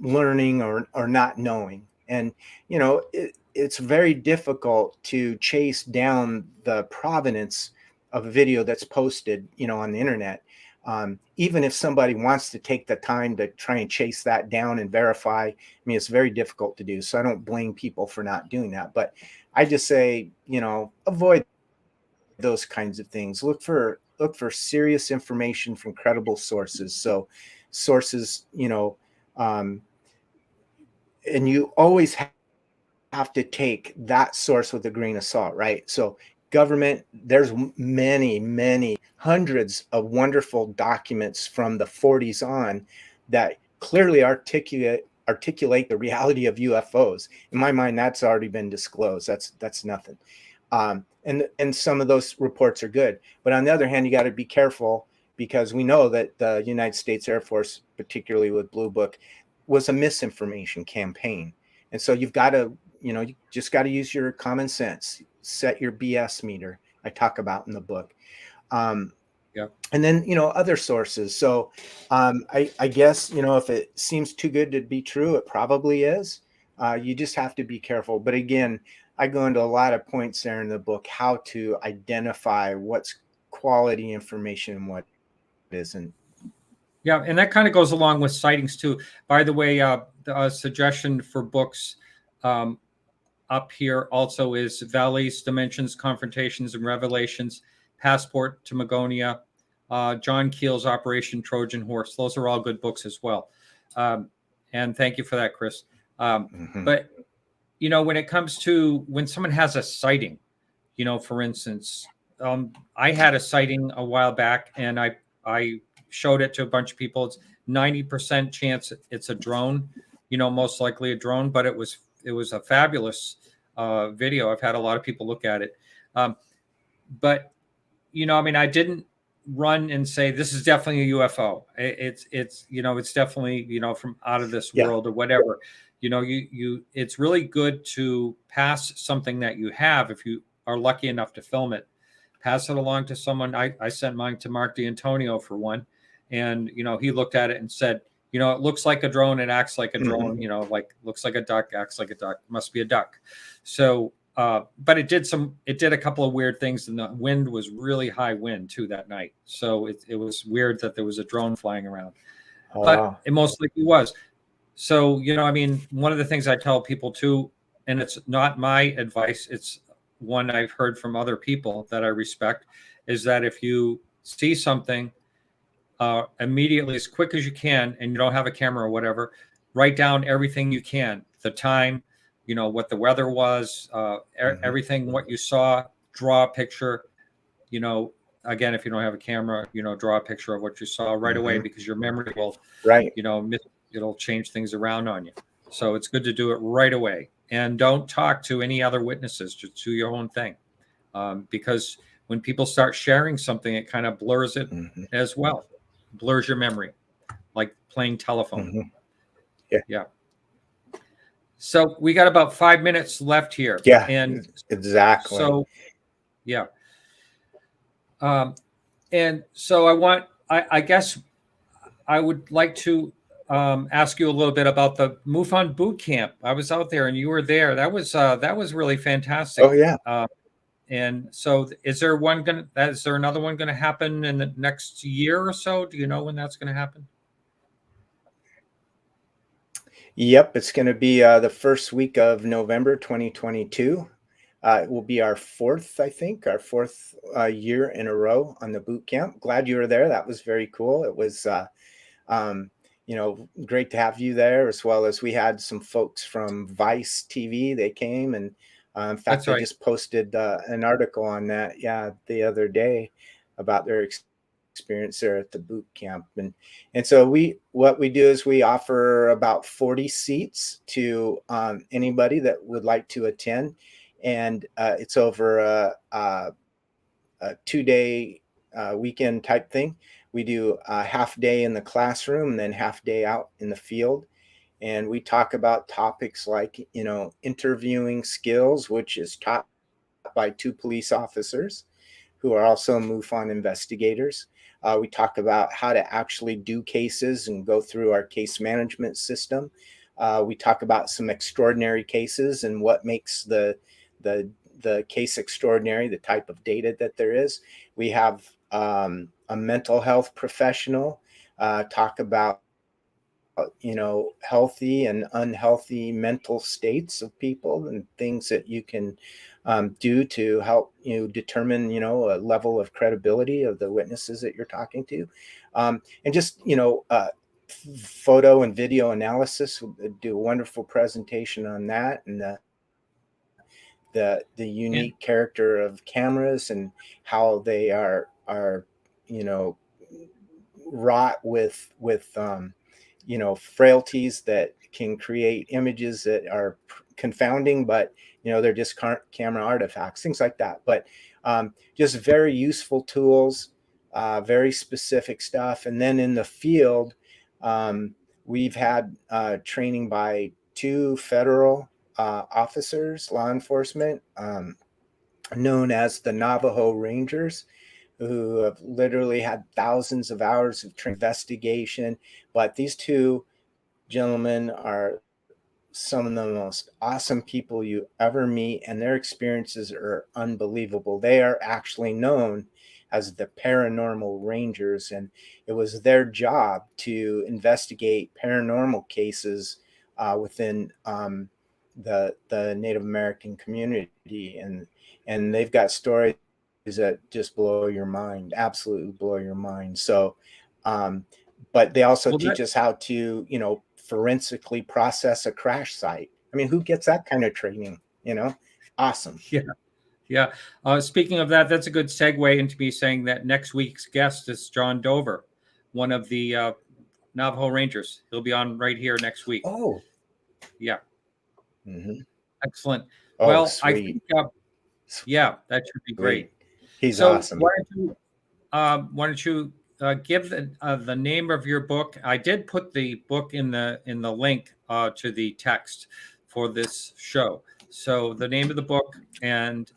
learning or not knowing. And it's very difficult to chase down the provenance of a video that's posted on the internet. Even if somebody wants to take the time to try and chase that down and verify, I mean, it's very difficult to do. So I don't blame people for not doing that, but I just say, avoid those kinds of things. Look for serious information from credible sources. So sources, and you always have to take that source with a grain of salt, right? So government, there's many hundreds of wonderful documents from the 40s on that clearly articulate the reality of UFOs. In my mind, that's already been disclosed. That's nothing. And some of those reports are good, but on the other hand, you got to be careful, because we know that the United States Air Force, particularly with Blue Book, was a misinformation campaign. And so you've got to, you just got to use your common sense, set your BS meter, I talk about in the book. Yeah. And then, other sources. So I guess, if it seems too good to be true, it probably is. You just have to be careful. But again, I go into a lot of points there in the book, how to identify what's quality information and what isn't. Yeah, and that kind of goes along with sightings too. By the way, a suggestion for books up here also is Valleys, Dimensions, Confrontations, and Revelations, Passport to Magonia, John Keel's Operation Trojan Horse. Those are all good books as well. And thank you for that, Chris. But, when it comes to when someone has a sighting, for instance, I had a sighting a while back, and I showed it to a bunch of people. It's 90% chance it's a drone, most likely a drone, but it was a fabulous video. I've had a lot of people look at it. But, I didn't run and say, this is definitely a UFO. It's definitely, from out of this world or whatever. It's really good to pass something that you have, if you are lucky enough to film it, pass it along to someone. I sent mine to Mark D'Antonio for one. And, he looked at it and said, it looks like a drone. It acts like a drone, looks like a duck, acts like a duck, must be a duck. So, but it did a couple of weird things, and the wind was really high wind too that night. So it was weird that there was a drone flying around, but it most likely was. So, one of the things I tell people too, and it's not my advice, it's one I've heard from other people that I respect, is that if you see something, immediately, as quick as you can, and you don't have a camera or whatever, write down everything you can, the time, what the weather was, everything, what you saw, draw a picture, again, if you don't have a camera, draw a picture of what you saw right away, because your memory will, it'll change things around on you. So it's good to do it right away, and don't talk to any other witnesses, just do your own thing. Because when people start sharing something, it kind of blurs it as well. Blurs your memory, like playing telephone. Yeah. So we got about 5 minutes left here. Yeah, and exactly. So, yeah. And so I guess I would like to ask you a little bit about the MUFON boot camp. I was out there and you were there. That was really fantastic. Oh yeah. And so is there another one going to happen in the next year or so? Do you know when that's going to happen? Yep. It's going to be the first week of November, 2022. It will be our fourth year in a row on the boot camp. Glad you were there. That was very cool. It was, great to have you there, as well as we had some folks from Vice TV. They came and In fact, That's I right. just posted an article on that, the other day about their experience there at the boot camp. And so what we do is we offer about 40 seats to anybody that would like to attend. And it's over a 2-day weekend type thing. We do a half day in the classroom and then half day out in the field. And we talk about topics like, interviewing skills, which is taught by 2 police officers who are also MUFON investigators. We talk about how to actually do cases and go through our case management system. We talk about some extraordinary cases and what makes the case extraordinary, the type of data that there is. We have a mental health professional talk about healthy and unhealthy mental states of people and things that you can do to help you determine a level of credibility of the witnesses that you're talking to, and just photo and video analysis. We'll do a wonderful presentation on that, and the unique character of cameras and how they are wrought with frailties that can create images that are confounding, but they're just camera artifacts, things like that. But just very useful tools, very specific stuff. And then in the field, we've had training by 2 federal officers, law enforcement, known as the Navajo Rangers, who have literally had thousands of hours of investigation. But these 2 gentlemen are some of the most awesome people you ever meet, and their experiences are unbelievable. They are actually known as the Paranormal Rangers, and it was their job to investigate paranormal cases within the Native American community, and they've got stories that just blow your mind, absolutely blow your mind. So, but they also teach us how to, forensically process a crash site. I mean, who gets that kind of training? Awesome. Yeah. Speaking of that, that's a good segue into me saying that next week's guest is John Dover, one of the Navajo Rangers. He'll be on right here next week. Oh, yeah. Mm-hmm. Excellent. Oh, well, sweet. I think, that should be great. He's awesome. Why don't you give the name of your book? I did put the book in the link to the text for this show. So the name of the book, and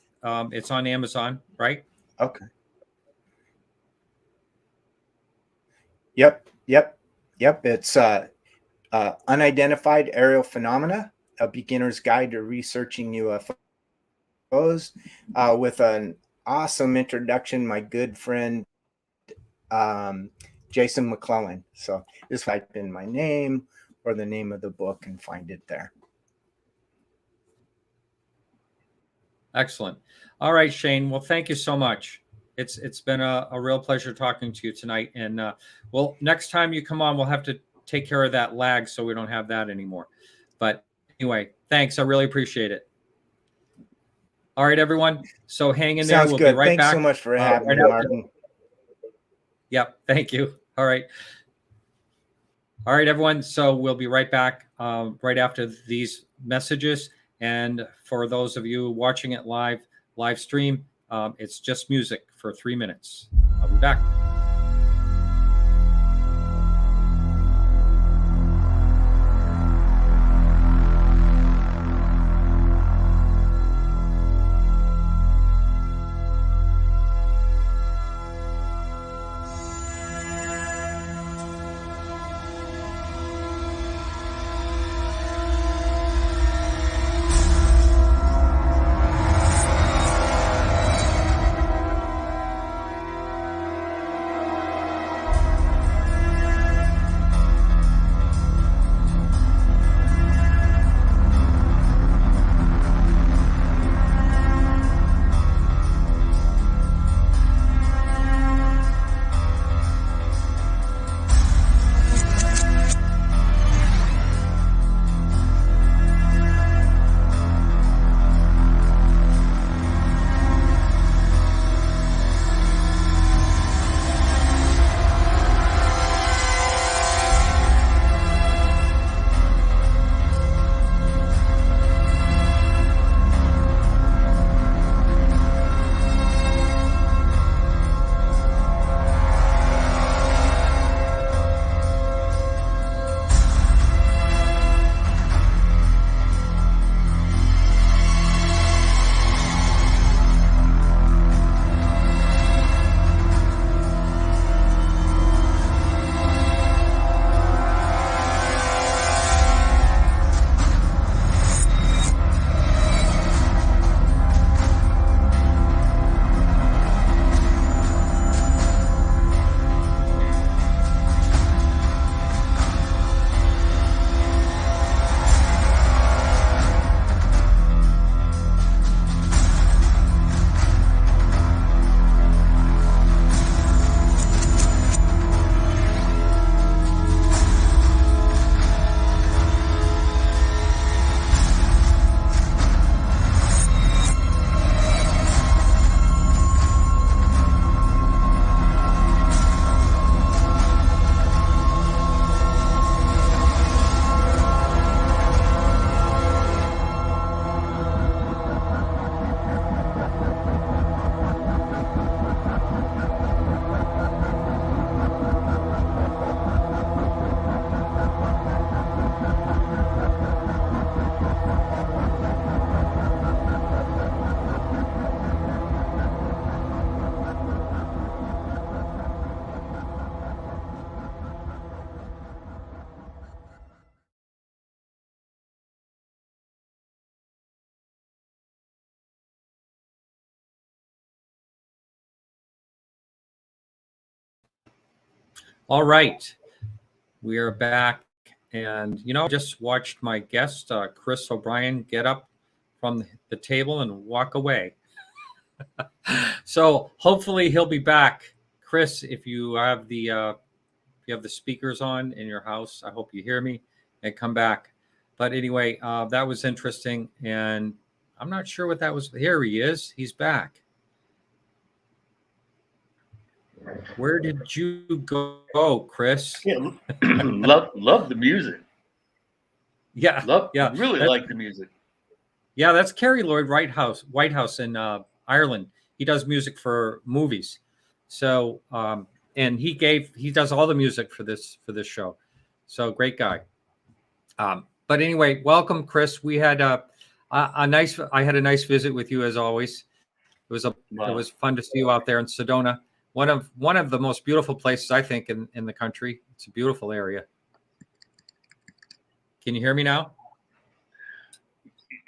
it's on Amazon, right? Okay. Yep. It's Unidentified Aerial Phenomena, a beginner's guide to researching UFOs, with an awesome introduction, my good friend Jason McClellan. So just type in my name or the name of the book and find it there. Excellent. All right, Shane. Well, thank you so much. It's been a real pleasure talking to you tonight. And next time you come on, we'll have to take care of that lag so we don't have that anymore. But anyway, thanks. I really appreciate it. All right, everyone. So hang in there. Sounds we'll good. Be right Thanks back. so much for having me, Martin. Yep. Thank you. All right. All right, everyone. So we'll be right back right after these messages. And for those of you watching it live stream, it's just music for 3 minutes. I'll be back. All right, we are back, and I just watched my guest, Chris O'Brien, get up from the table and walk away. So hopefully he'll be back. Chris, if you have the speakers on in your house, I hope you hear me and come back. But anyway, that was interesting, and I'm not sure what that was. Here he is. He's back. Where did you go, Chris? Yeah, love the music. Yeah, Really like the music. Yeah, that's Kerry Lloyd Whitehouse in Ireland. He does music for movies. So, and he does all the music for this show. So great guy. But anyway, welcome, Chris. We had I had a nice visit with you as always. It was fun to see you out there in Sedona. One of the most beautiful places, I think, in the country. It's a beautiful area. Can you hear me now?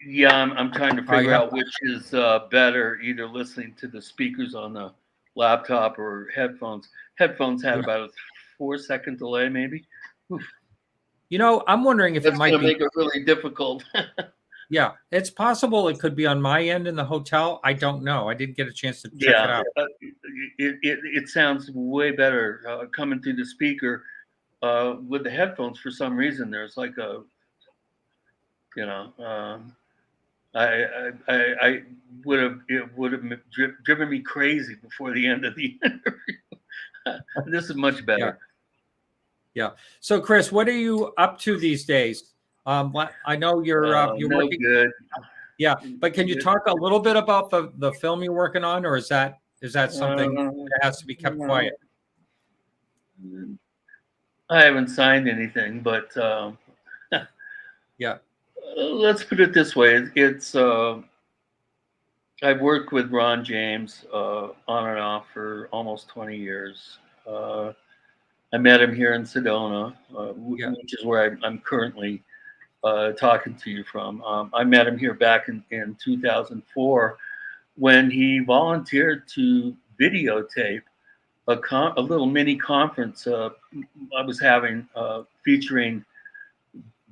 Yeah, I'm trying to figure out which is better, either listening to the speakers on the laptop or headphones. Headphones had about a 4-second delay, maybe. Oof. I'm wondering if That's it might make it really difficult. Yeah, it's possible it could be on my end in the hotel. I don't know. I didn't get a chance to check it out. It sounds way better coming through the speaker with the headphones. For some reason, there's like a, I would have driven me crazy before the end of the interview. This is much better. Yeah. So, Chris, what are you up to these days? I know you're working. Good. Yeah, but can you talk a little bit about the film you're working on, or is that something that has to be kept quiet? I haven't signed anything, but yeah. Let's put it this way: it's I've worked with Ron James on and off for almost 20 years. I met him here in Sedona, which is where I'm currently talking to you from. I met him here back in 2004 when he volunteered to videotape a little mini conference I was having featuring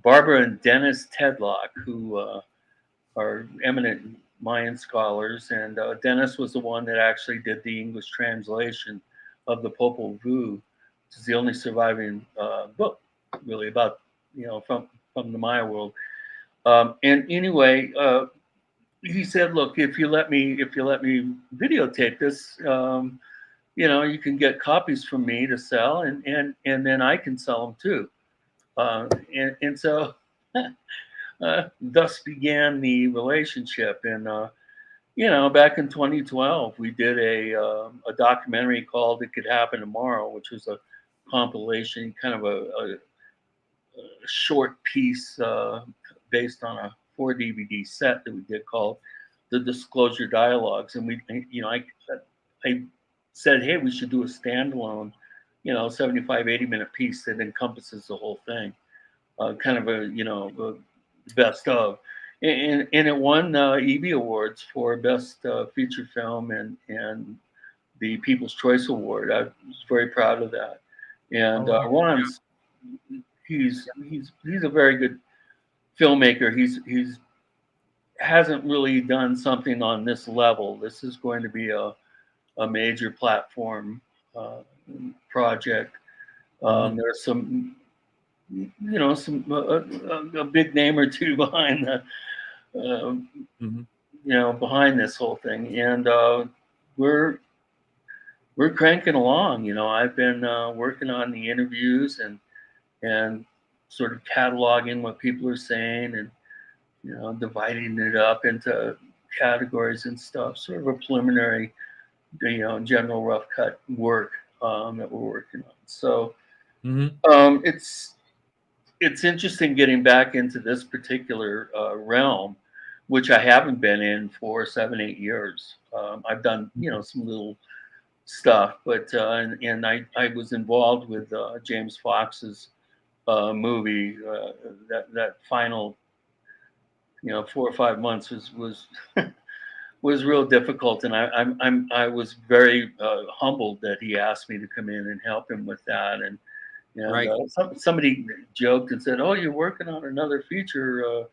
Barbara and Dennis Tedlock, who are eminent Mayan scholars. And Dennis was the one that actually did the English translation of the Popol Vuh, which is the only surviving book really about, from the Maya world. And anyway, he said, "Look, if you let me videotape this, you can get copies from me to sell, and then I can sell them too." And so, thus began the relationship. And back in 2012, we did a documentary called "It Could Happen Tomorrow," which was a compilation, kind of a short piece based on a 4 DVD set that we did called "The Disclosure Dialogues." And I said, hey, we should do a standalone, 75-80 minute piece that encompasses the whole thing, kind of a best of, and it won EB Awards for best feature film and the People's Choice Award. I was very proud of that. And Ron's he's a very good filmmaker. He's hasn't really done something on this level. This is going to be a major platform project. There's some, a big name or two behind behind this whole thing, and we're cranking along. I've been working on the interviews and sort of cataloging what people are saying and dividing it up into categories and stuff. Sort of a preliminary, general rough cut work that we're working on. So it's interesting getting back into this particular realm, which I haven't been in for 7-8 years. I've done some little stuff, but and I was involved with James Fox's movie. That final 4 or 5 months was was real difficult, and I was very humbled that he asked me to come in and help him with that. And Right. Somebody joked and said, "Oh, you're working on another feature.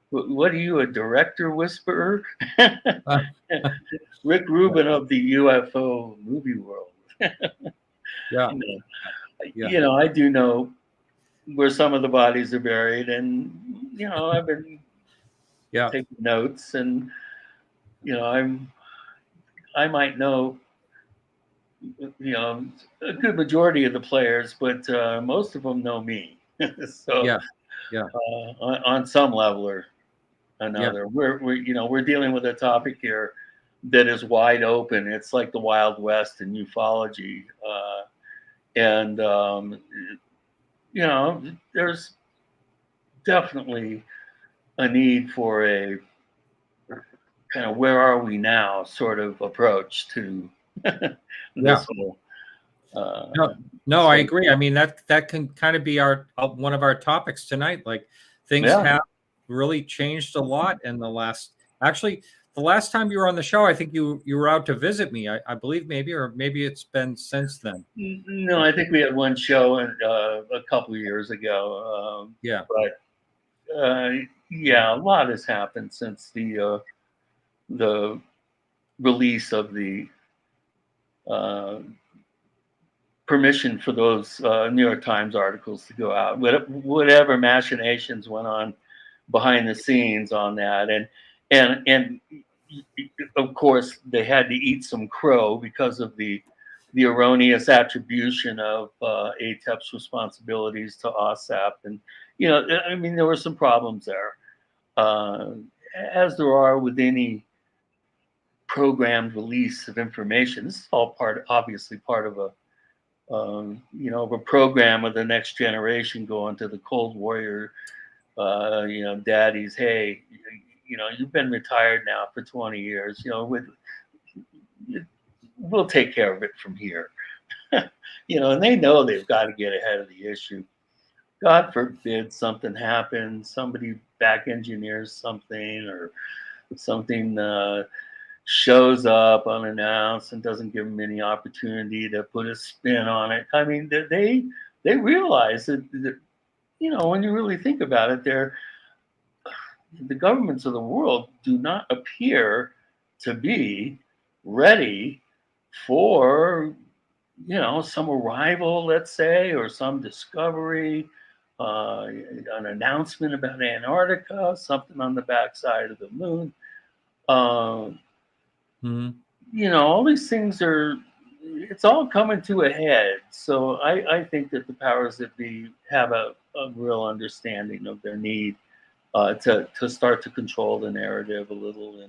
What are you, a director whisperer?" Rick Rubin of the UFO movie world. Yeah. I do know where some of the bodies are buried, and I've been taking notes, and I might know a good majority of the players, but most of them know me. So on some level or another, we're dealing with a topic here that is wide open. It's like the Wild West in ufology, and there's definitely a need for a kind of where are we now sort of approach to this whole. No, I agree. I mean, that can kind of be our one of our topics tonight. Like, things have really changed a lot in the last. Actually, the last time you were on the show, I think you were out to visit me. I believe maybe it's been since then. No, I think we had one show a couple of years ago. But a lot has happened since the release of the permission for those New York Times articles to go out. Whatever machinations went on behind the scenes on that, and of course they had to eat some crow because of the erroneous attribution of ATEP's responsibilities to OSAP, and I mean there were some problems there, as there are with any programmed release of information. This is all obviously part of a a program of the next generation going to the Cold Warrior, daddies. Hey, you've been retired now for 20 years. We'll take care of it from here. And they know they've got to get ahead of the issue. God forbid something happens, somebody back engineers something, or something shows up unannounced and doesn't give them any opportunity to put a spin on it. I mean, they realize that when you really think about it, the governments of the world do not appear to be ready for some arrival, let's say, or some discovery, an announcement about Antarctica, something on the backside of the moon. All these things it's all coming to a head. So I think that the powers that be have a real understanding of their need to start to control the narrative a little,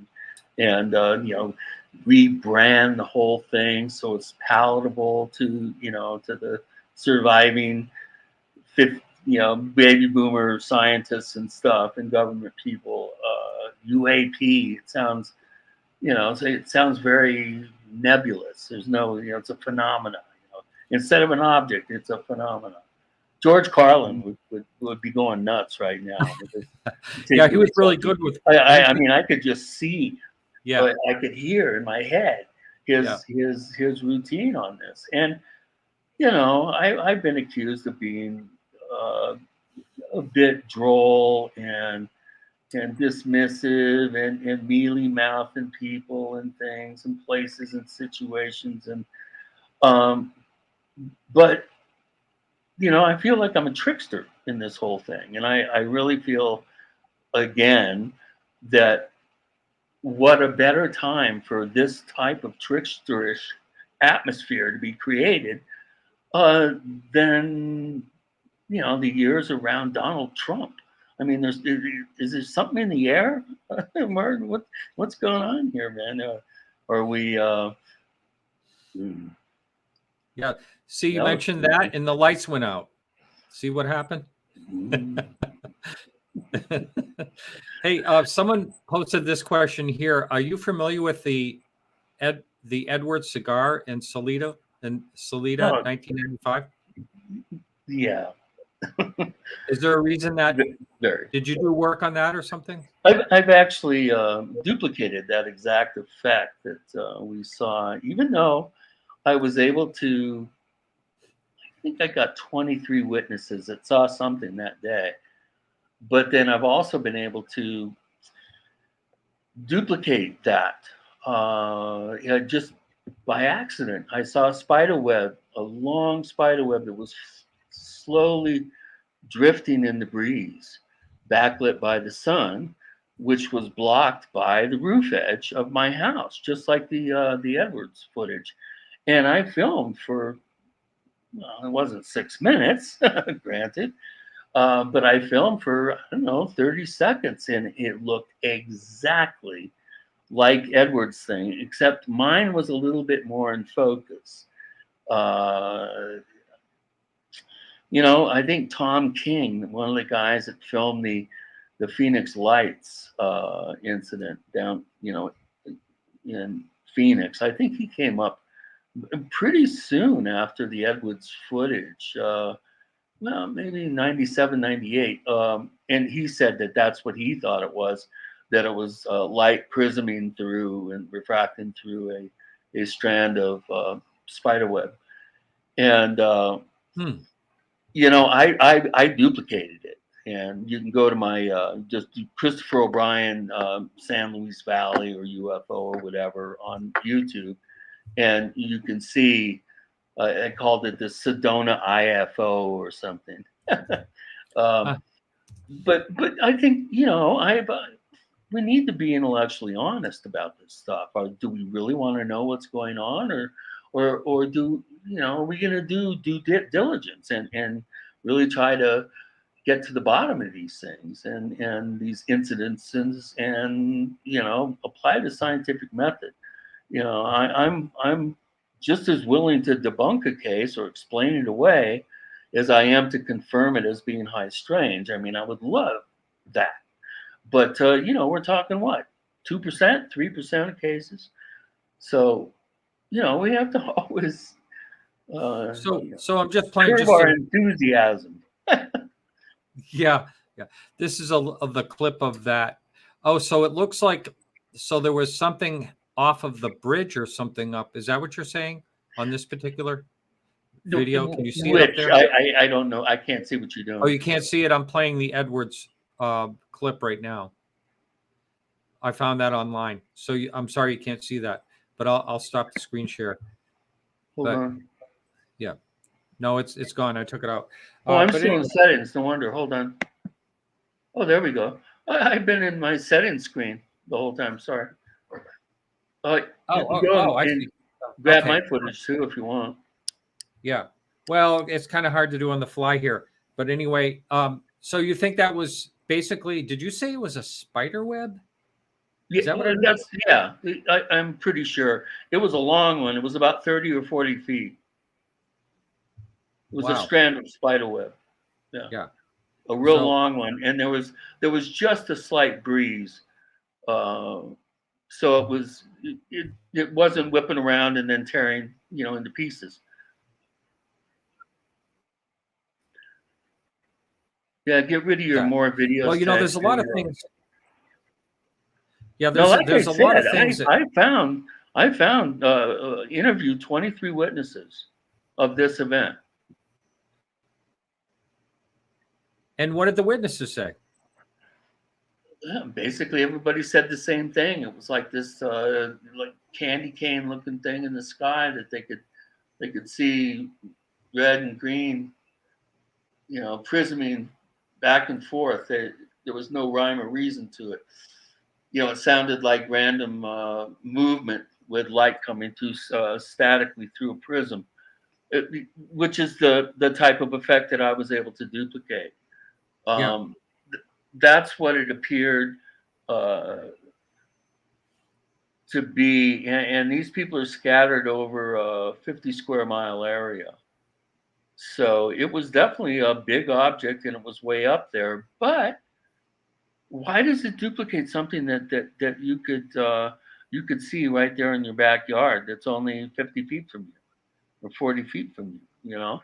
and rebrand the whole thing so it's palatable to the surviving baby boomer scientists and stuff and government people. UAP, it sounds very nebulous. There's no, it's a phenomenon. Instead of an object, it's a phenomenon. George Carlin would be going nuts right now. Yeah, he was really good with. I mean, I could just see. But I could hear in my head his routine on this, and I've been accused of being a bit droll and dismissive and mealy mouthing people and things and places and situations, and but I feel like I'm a trickster in this whole thing, and I really feel again that what a better time for this type of tricksterish atmosphere to be created than the years around Donald Trump. I mean, is there something in the air, Martin? What's going on here, man? Are we? Yeah. See, you mentioned that, and the lights went out. See what happened? Hey, someone posted this question here. Are you familiar with the Edward cigar in Salida, 1995? Yeah. Is there a reason that Very. Did you do work on that or something? I've actually duplicated that exact effect that we saw, even though I was able to, I think I got 23 witnesses that saw something that day. But then I've also been able to duplicate that just by accident. I saw a spider web, a long spider web that was slowly drifting in the breeze, backlit by the sun, which was blocked by the roof edge of my house, just like the Edwards footage. And I filmed for, well, it wasn't 6 minutes, granted, but I filmed for, I don't know, 30 seconds, and it looked exactly like Edwards' thing, except mine was a little bit more in focus. You know, I think Tom King, one of the guys that filmed the Phoenix Lights incident down, you know, in Phoenix, I think he came up pretty soon after the Edwards footage, well, maybe 97, 98. And he said that that's what he thought it was, that it was light prisming through and refracting through a strand of spider web. And, you know, I duplicated it. And you can go to my, just Christopher O'Brien, San Luis Valley or UFO or whatever on YouTube. And you can see, I called it the Sedona IFO or something. But I think, you know, we need to be intellectually honest about this stuff. Or do we really want to know what's going on, or do, you know, are we going to do due diligence and really try to get to the bottom of these things and these incidences and, you know, apply the scientific method? You know, I'm just as willing to debunk a case or explain it away as I am to confirm it as being high strange. I mean, I would love that. But, you know, we're talking what, 2%, 3% of cases. So, you know, we have to always so I'm just playing curb our enthusiasm. Yeah. This is of the clip of that. Oh, so it looks like, so there was something off of the bridge or something up. Is that what you're saying on this particular video? Can you see it up there? I don't know. I can't see what you're doing. Oh, you can't see it. I'm playing the Edwards clip right now. I found that online. So I'm sorry you can't see that, but I'll stop the screen share. Hold on. Yeah. No, it's gone. I took it out. Oh, I'm still in settings. No wonder. Hold on. Oh, there we go. I've been in my settings screen the whole time. Sorry. I see. Grab my footage too if you want. Yeah. Well, it's kind of hard to do on the fly here. But anyway, so you think that was basically, did you say it was a spider web? Is that what it is? Yeah, I'm pretty sure. It was a long one. It was about 30 or 40 feet. It was a strand of spider web. Yeah. A real long one. And there was just a slight breeze. So it wasn't whipping around and then tearing, you know, into pieces. Yeah, get rid of your more videos. Well, you know, there's a lot of things. Yeah, there's a lot of things. I found interviewed 23 witnesses of this event. And what did the witnesses say? Yeah, basically, everybody said the same thing. It was like this, like candy cane looking thing in the sky that they could see red and green, you know, prisming back and forth. There was no rhyme or reason to it. You know, it sounded like random movement with light coming through statically through a prism, which is the type of effect that I was able to duplicate. That's what it appeared to be. And these people are scattered over a 50 square mile area. So it was definitely a big object and it was way up there. But why does it duplicate something that you could see right there in your backyard that's only 50 feet from you or 40 feet from you, you know?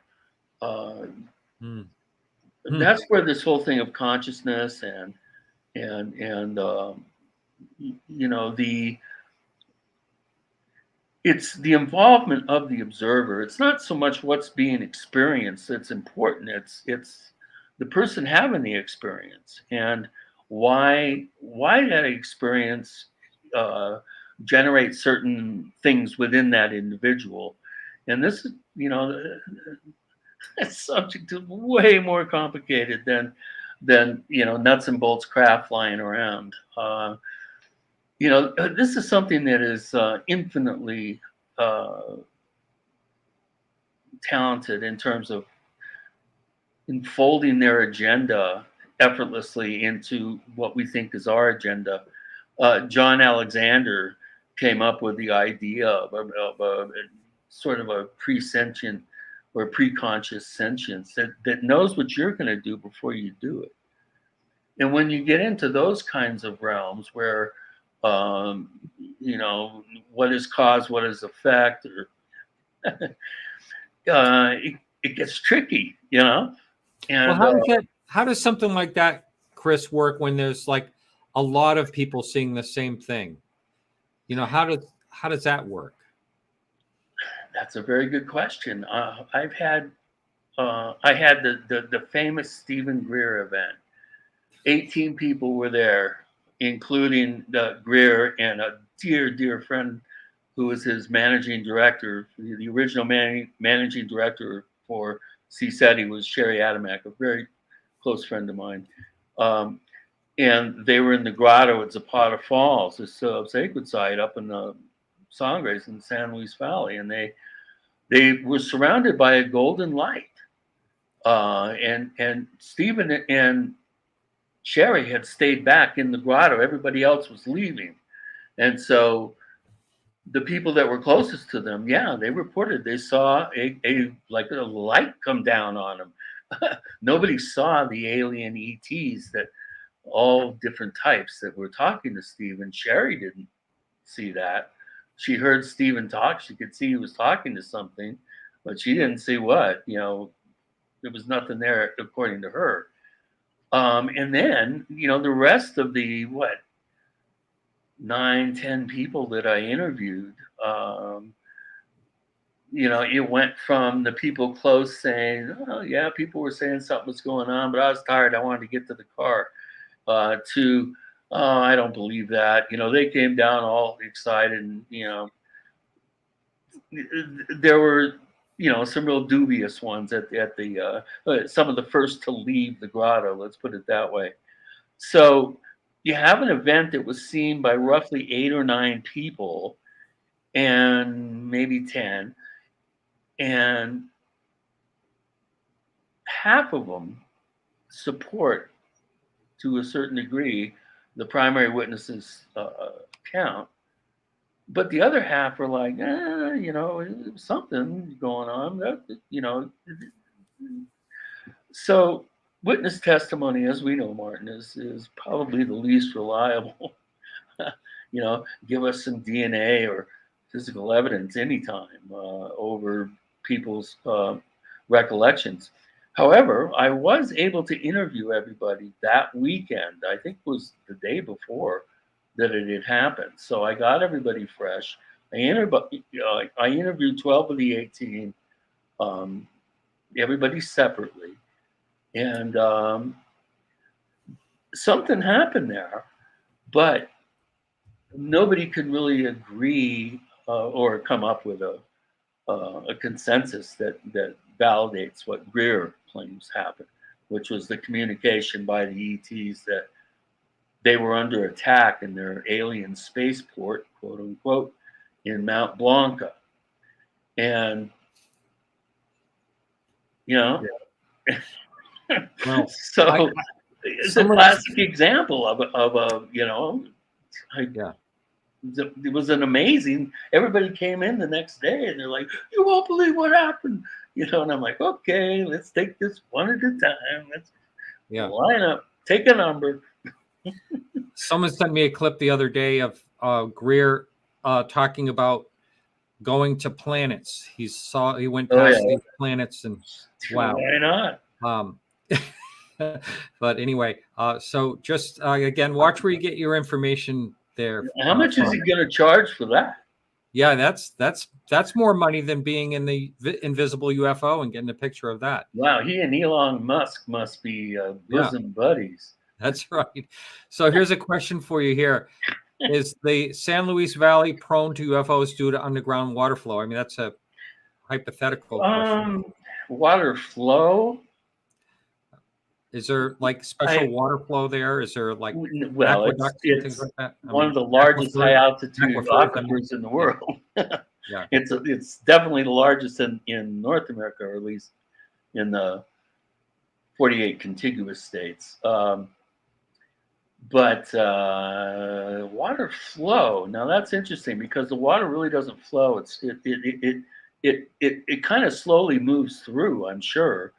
that's where this whole thing of consciousness and you know, it's the involvement of the observer. It's not so much what's being experienced that's important. It's the person having the experience and why that experience generates certain things within that individual. And this is, you know, that subject is way more complicated than you know, nuts and bolts craft flying around. You know, this is something that is infinitely talented in terms of enfolding their agenda effortlessly into what we think is our agenda. John Alexander came up with the idea of a sort of a pre-sentient or pre-conscious sentience that knows what you're going to do before you do it. And when you get into those kinds of realms where you know, what is cause, what is effect, or it gets tricky, you know. And well, how does something like that, Chris, work when there's like a lot of people seeing the same thing? You know, how does that work? That's a very good question. I had the famous Stephen Greer event. 18 people were there, including Greer and a dear friend who was his managing director. The original managing director for CSETI was Sherry Adamek, a very close friend of mine. And they were in the grotto at Zapata Falls, this sacred site up in the Sangres in San Luis Valley. And they were surrounded by a golden light. And Stephen and Sherry had stayed back in the grotto. Everybody else was leaving. And so the people that were closest to them, yeah, they reported they saw a light come down on them. Nobody saw the alien ETs, that all different types that were talking to Stephen. Sherry didn't see that. She heard Stephen talk. She could see he was talking to something, but she didn't see what. You know, there was nothing there according to her. And then, you know, the rest of the 9-10 people that I interviewed, you know, it went from the people close saying, oh yeah, people were saying something was going on, but I was tired, I wanted to get to the car, to, oh, I don't believe that. You know, they came down all excited, and, you know, there were, you know, some real dubious ones at the some of the first to leave the grotto, let's put it that way. So you have an event that was seen by roughly 8 or 9 people, and maybe 10, and half of them support, to a certain degree, the primary witnesses' account. But the other half are like, you know, something going on, you know. So witness testimony, as we know, Martin, is probably the least reliable. You know, give us some DNA or physical evidence anytime over people's recollections. However, I was able to interview everybody that weekend. I think it was the day before that it had happened. So I got everybody fresh. I interviewed 12 of the 18, everybody separately. And something happened there, but nobody could really agree or come up with a consensus that validates what Greer claims happened, which was the communication by the ETs that they were under attack in their alien spaceport, quote unquote, in Mount Blanca. And, you know, Well, so it's a classic example of a, you know, yeah. It was an amazing, everybody came in the next day and they're like, you won't believe what happened. You know, and I'm like, okay, let's take this one at a time. Let's line up, take a number. Someone sent me a clip the other day of Greer talking about going to planets. He went past these planets, and wow. Why not? But anyway, so just again, watch where you get your information there. How much is he going to charge for that? Yeah, that's more money than being in the invisible UFO and getting a picture of that. Wow, he and Elon Musk must be bosom buddies. That's right. So here's a question for you here. Is the San Luis Valley prone to UFOs due to underground water flow? I mean, that's a hypothetical question. Water flow? Is there like special water flow there? Is there like aqueducts and things like that? I one mean, of the largest high altitude aquifers, aquifers in the world. Yeah. It's definitely the largest in North America, or at least in the 48 contiguous states. But water flow, now that's interesting because the water really doesn't flow. It kind of slowly moves through, I'm sure.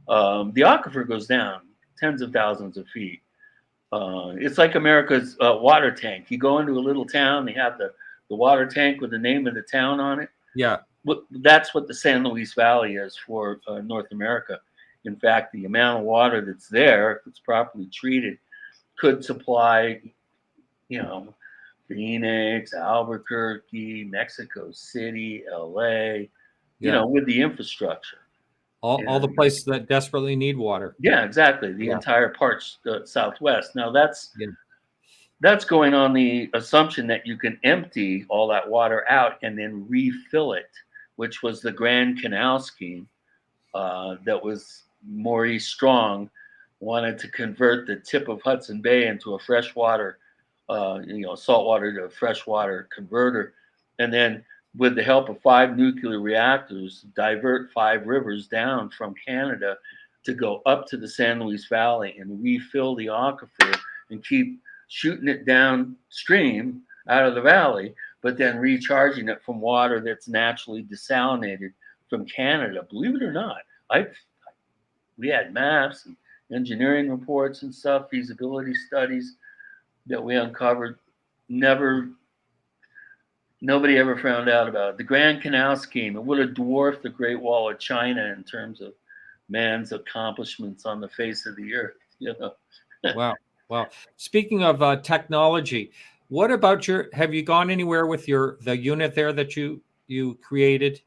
The aquifer goes down tens of thousands of feet. It's like America's water tank. You go into a little town, they have the water tank with the name of the town on it. Yeah. That's what the San Luis Valley is for North America. In fact, the amount of water that's there, if it's properly treated, could supply, Phoenix, Albuquerque, Mexico City, LA, with the infrastructure. All the places that desperately need water. Yeah, exactly. The entire parts Southwest. Now that's going on the assumption that you can empty all that water out and then refill it, which was the Grand Canal scheme that was Maurice Strong wanted to convert the tip of Hudson Bay into a freshwater, saltwater to a freshwater converter, and then with the help of 5 nuclear reactors, divert 5 rivers down from Canada to go up to the San Luis Valley and refill the aquifer and keep shooting it downstream out of the valley, but then recharging it from water that's naturally desalinated from Canada. Believe it or not, we had maps and engineering reports and stuff, feasibility studies that we uncovered. Nobody ever found out about it. The Grand Canal scheme, it would have dwarfed the Great Wall of China in terms of man's accomplishments on the face of the earth. Wow. Speaking of technology, what about have you gone anywhere with the unit there that you created,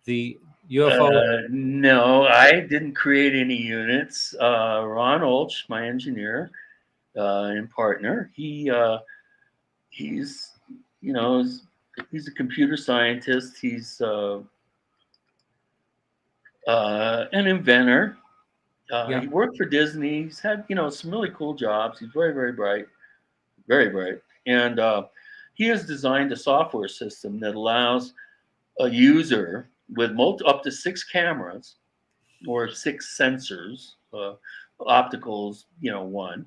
the UFO? No, I didn't create any units. Ron Olch, my engineer and partner, he's a computer scientist. He's an inventor. He worked for Disney. He's had some really cool jobs. He's very, very bright, and he has designed a software system that allows a user with up to 6 cameras or 6 sensors, opticals, one,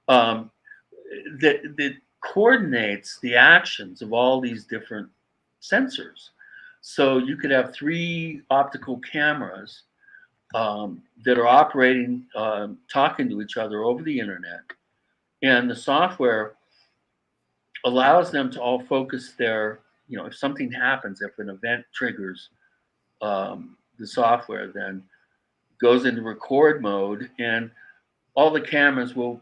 that coordinates the actions of all these different sensors. So you could have 3 optical cameras that are operating, talking to each other over the internet, and the software allows them to all focus their, if something happens, if an event triggers, the software then goes into record mode, and all the cameras will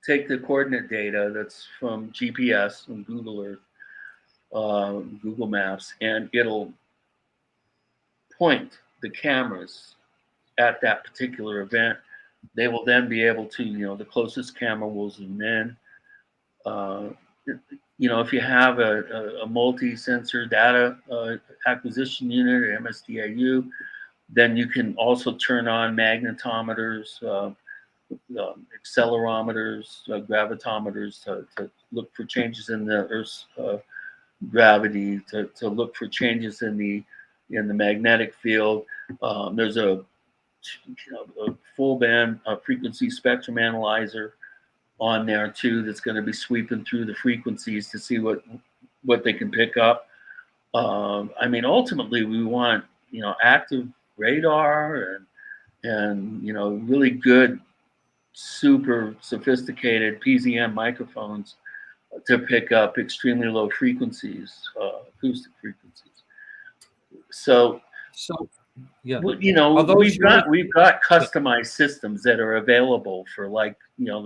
take the coordinate data that's from GPS and Google Earth, Google Maps, and it'll point the cameras at that particular event. They will then be able to, the closest camera will zoom in. If you have a multi-sensor data acquisition unit or MSDAU, then you can also turn on magnetometers, accelerometers, gravitometers to look for changes in the Earth's gravity, to look for changes in the magnetic field. There's a full band frequency spectrum analyzer on there too that's going to be sweeping through the frequencies to see what they can pick up. Ultimately we want active radar and really good, super sophisticated PZM microphones to pick up extremely low frequencies, acoustic frequencies. So Yeah. Well, you know, Although we've got customized systems that are available for, like, you know,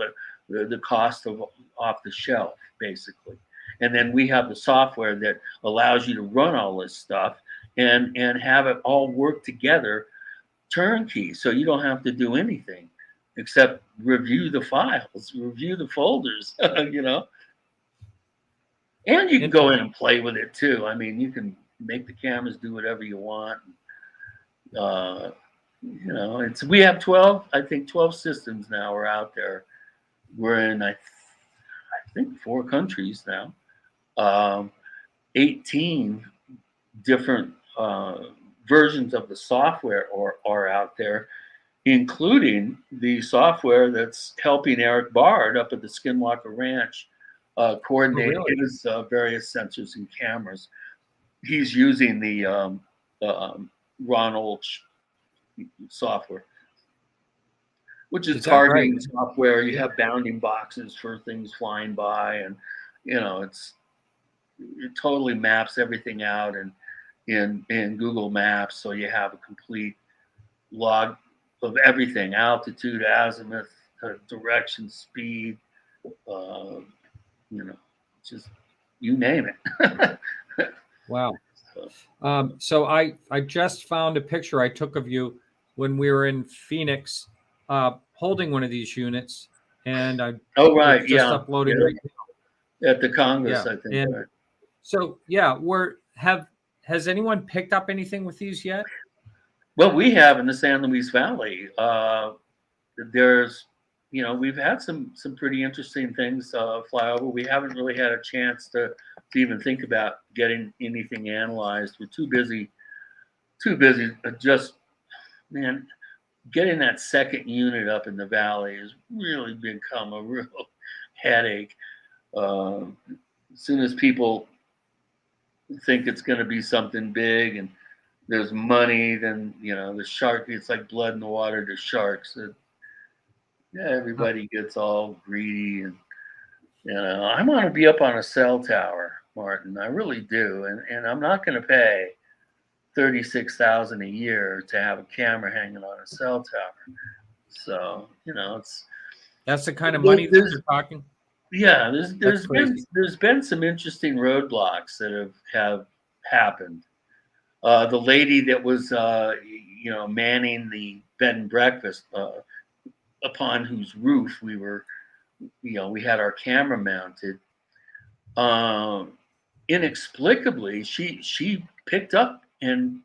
the cost of off the shelf, basically. And then we have the software that allows you to run all this stuff and have it all work together turnkey, so you don't have to do anything except review the files, review the folders, you know. And you can go in and play with it too. I mean, you can make the cameras do whatever you want. You know, we have 12, I think 12 systems now are out there. We're in, I think 4 countries now. 18 different versions of the software are out there, including the software that's helping Eric Bard up at the Skinwalker Ranch coordinate his various sensors and cameras. He's using the Ron Olch software, which is targeting software. You have bounding boxes for things flying by, and you know, it totally maps everything out in Google Maps, so you have a complete log of everything: altitude, azimuth, direction, speed, you know, just you name it. Wow. So I just found a picture I took of you when we were in Phoenix, holding one of these units, and I just uploading right now. At the Congress, I think. And right. So yeah, has anyone picked up anything with these yet? Well, we have in the San Luis Valley. There's, you know, we've had some pretty interesting things fly over. We haven't really had a chance to even think about getting anything analyzed. We're too busy. Just, man, getting that second unit up in the valley has really become a real headache. As soon as people think it's going to be something big and there's money, then, you know, the shark, it's like blood in the water to sharks. Yeah, everybody gets all greedy, and you know, I want to be up on a cell tower, Martin. I really do, and I'm not going to pay $36,000 a year to have a camera hanging on a cell tower. So, you know, that's the kind of money that you're talking. Yeah, there's been some interesting roadblocks that have happened. The lady that was you know, manning the bed and breakfast, upon whose roof we were, you know, we had our camera mounted. Inexplicably, she picked up and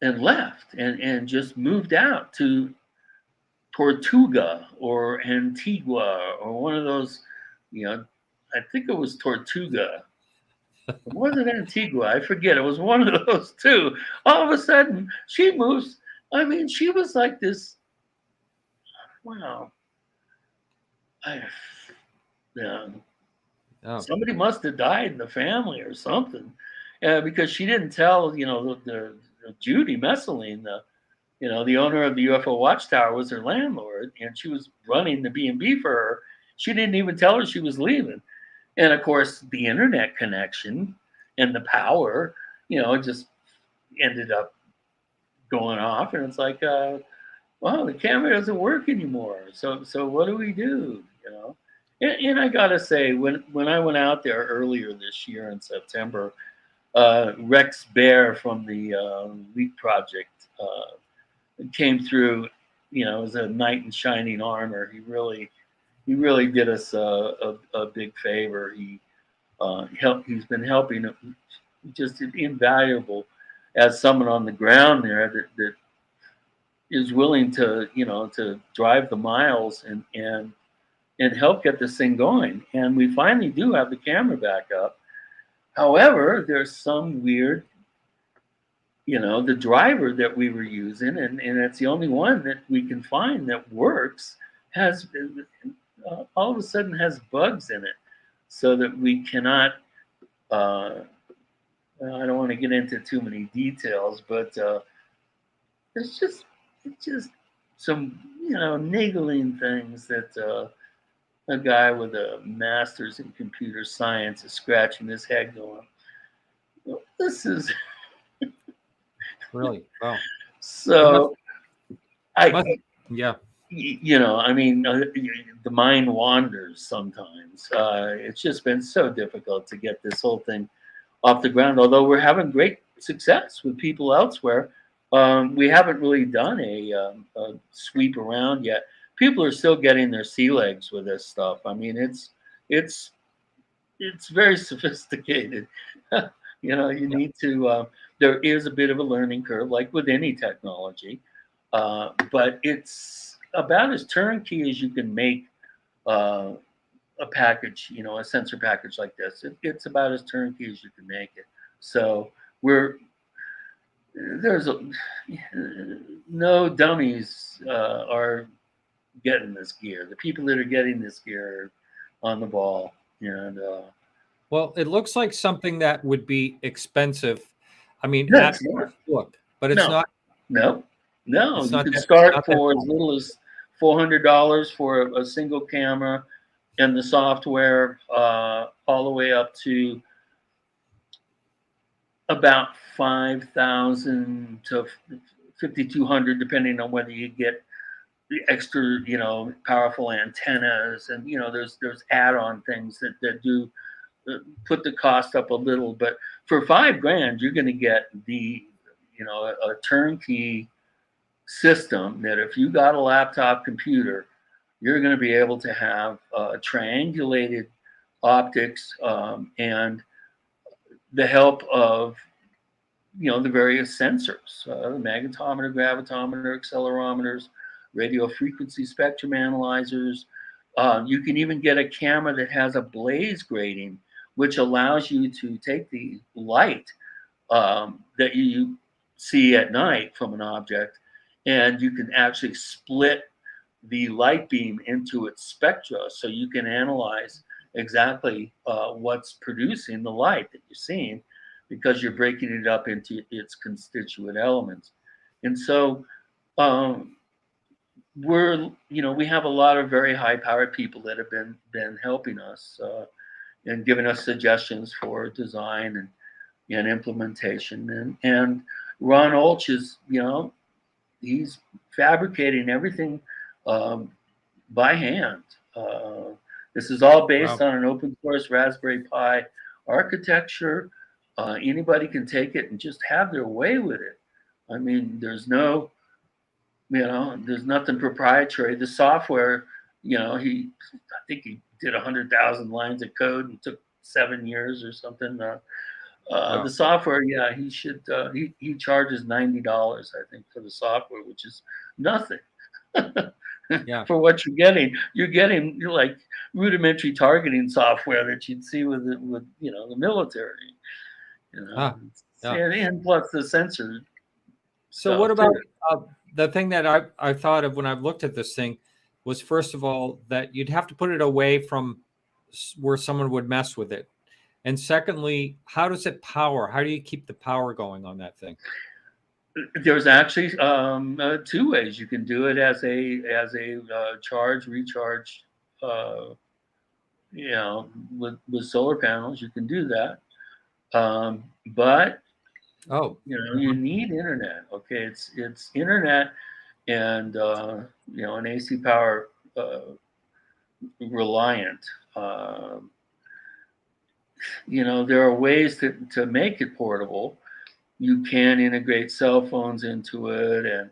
left and just moved out to Tortuga or Antigua or one of those, you know, I think it was Tortuga. It wasn't Antigua, I forget. It was one of those two. All of a sudden, she moves. I mean, she was like this. Wow. Yeah. Oh. Somebody must have died in the family or something, because she didn't tell, you know, the Judy Messeline, you know, the owner of the UFO Watchtower, was her landlord, and she was running the B&B for her. She didn't even tell her she was leaving. And of course, the internet connection and the power, you know, just ended up going off. And it's like, well, the camera doesn't work anymore. So what do we do? You know? And I gotta say, when I went out there earlier this year in September, Rex Bear from the Leak Project came through, you know, as a knight in shining armor. He really did us a big favor. He's been helping, just invaluable as someone on the ground there that is willing to, you know, to drive the miles and help get this thing going. And we finally do have the camera back up. However, there's some weird, you know, the driver that we were using, and it's the only one that we can find that works, has all of a sudden has bugs in it, so that we cannot, I don't want to get into too many details, but it's just some, you know, niggling things that a guy with a master's in computer science is scratching his head going, well, this is really, wow. So Yeah. You know, I mean, the mind wanders sometimes. It's just been so difficult to get this whole thing off the ground. Although we're having great success with people elsewhere, we haven't really done a sweep around yet. People are still getting their sea legs with this stuff. I mean, it's very sophisticated. You know, you need to. There is a bit of a learning curve, like with any technology, but it's about as turnkey as you can make a package. You know, a sensor package like this. It's about as turnkey as you can make it. So there's no dummies are getting this gear. The people that are getting this gear are on the ball, and well, it looks like something that would be expensive. I mean, no, at it's not. look, but it's not. No. It's You not can that, start for as little as $400 for a single camera and the software, all the way up to about 5,000 to 5,200, depending on whether you get the extra, you know, powerful antennas, and you know, there's add-on things that do put the cost up a little. But for $5,000, you're going to get the, you know, a turnkey system that if you got a laptop computer, you're going to be able to have triangulated optics, and the help of, you know, the various sensors, the magnetometer, gravitometer, accelerometers, radio frequency spectrum analyzers. You can even get a camera that has a blaze grating, which allows you to take the light that you see at night from an object, and you can actually split the light beam into its spectra, so you can analyze exactly what's producing the light that you're seeing, because you're breaking it up into its constituent elements. And so we have a lot of very high powered people that have been helping us and giving us suggestions for design and implementation. And Ron Olch is, you know, he's fabricating everything by hand. This is all based on an open source Raspberry Pi architecture. Anybody can take it and just have their way with it. I mean, there's nothing proprietary. The software, you know, I think he did 100,000 lines of code and took 7 years or something. The software, yeah, he should. He charges $90, I think, for the software, which is nothing. For what you're getting. You're getting like rudimentary targeting software that you'd see with you know, the military. You know, and plus the sensor. So what about the thing that I thought of when I've looked at this thing was, first of all, that you'd have to put it away from where someone would mess with it. And secondly, how does it power? How do you keep the power going on that thing? There's actually 2 ways you can do it: as a charge recharge. You know, with solar panels, you can do that. But you know, you need internet. Okay, it's internet and you know, an AC power reliant. You know, there are ways to make it portable. You can integrate cell phones into it and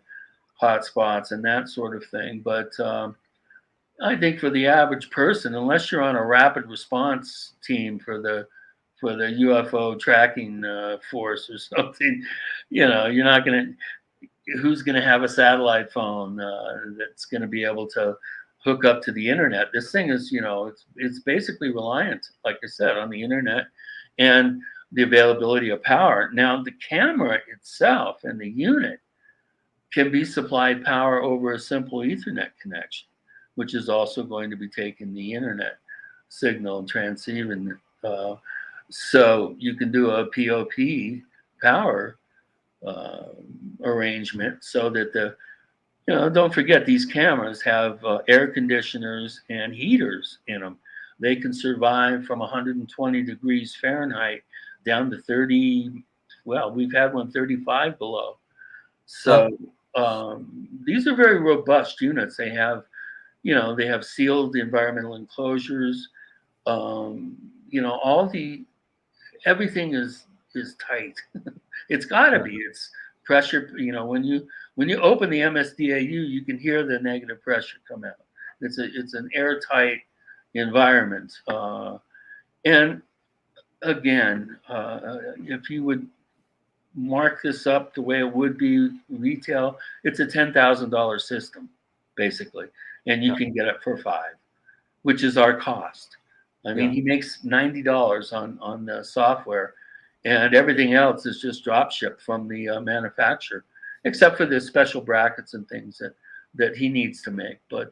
hotspots and that sort of thing. But I think for the average person, unless you're on a rapid response team for the UFO tracking force or something, you know, you're not going to. Who's going to have a satellite phone that's going to be able to hook up to the internet? This thing is, you know, it's basically reliant, like I said, on the internet and the availability of power. Now, the camera itself and the unit can be supplied power over a simple Ethernet connection, which is also going to be taking the internet signal and transceiving. So you can do a POP power arrangement, so that you know, don't forget, these cameras have air conditioners and heaters in them. They can survive from 120 degrees Fahrenheit down to 30. Well, we've had one 35 below. So these are very robust units. They have, they have sealed environmental enclosures. Everything is tight. It's got to be. It's pressure. When you open the MSDAU, you can hear the negative pressure come out. It's an airtight environment. And again, if you would mark this up the way it would be retail, it's a $10,000 system, basically, and you can get it for $5,000, which is our cost. I mean, he makes $90 on the software, and everything else is just drop shipped from the manufacturer, except for the special brackets and things that he needs to make. But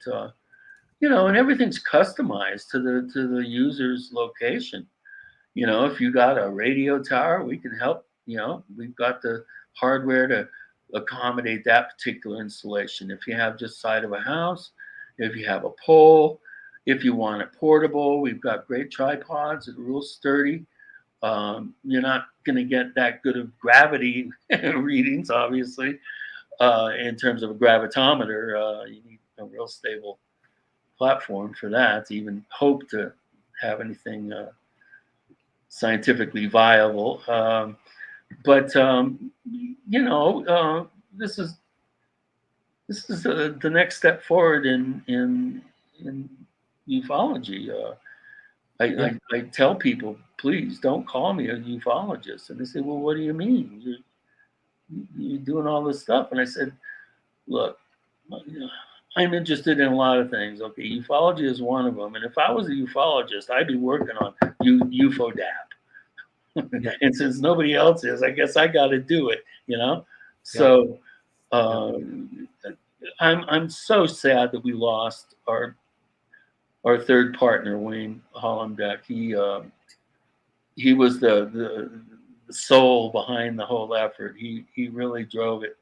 and everything's customized to the user's location. If you got a radio tower, we can help. We've got the hardware to accommodate that particular installation. If you have just side of a house, if you have a pole, if you want it portable, we've got great tripods that are real sturdy. You're not going to get that good of gravity readings, obviously, in terms of a gravitometer. You need a real stable platform for that to even hope to have anything scientifically viable. But this is the next step forward in ufology. I tell people, please don't call me a ufologist, and they say, well, what do you mean? You're doing all this stuff, and I said, look, I'm interested in a lot of things. Okay, ufology is one of them, and if I was a ufologist, I'd be working on UFODAP. And since nobody else is, I guess I got to do it, So I'm so sad that we lost our third partner, Wayne Hollenbeck. He was the soul behind the whole effort. He really drove it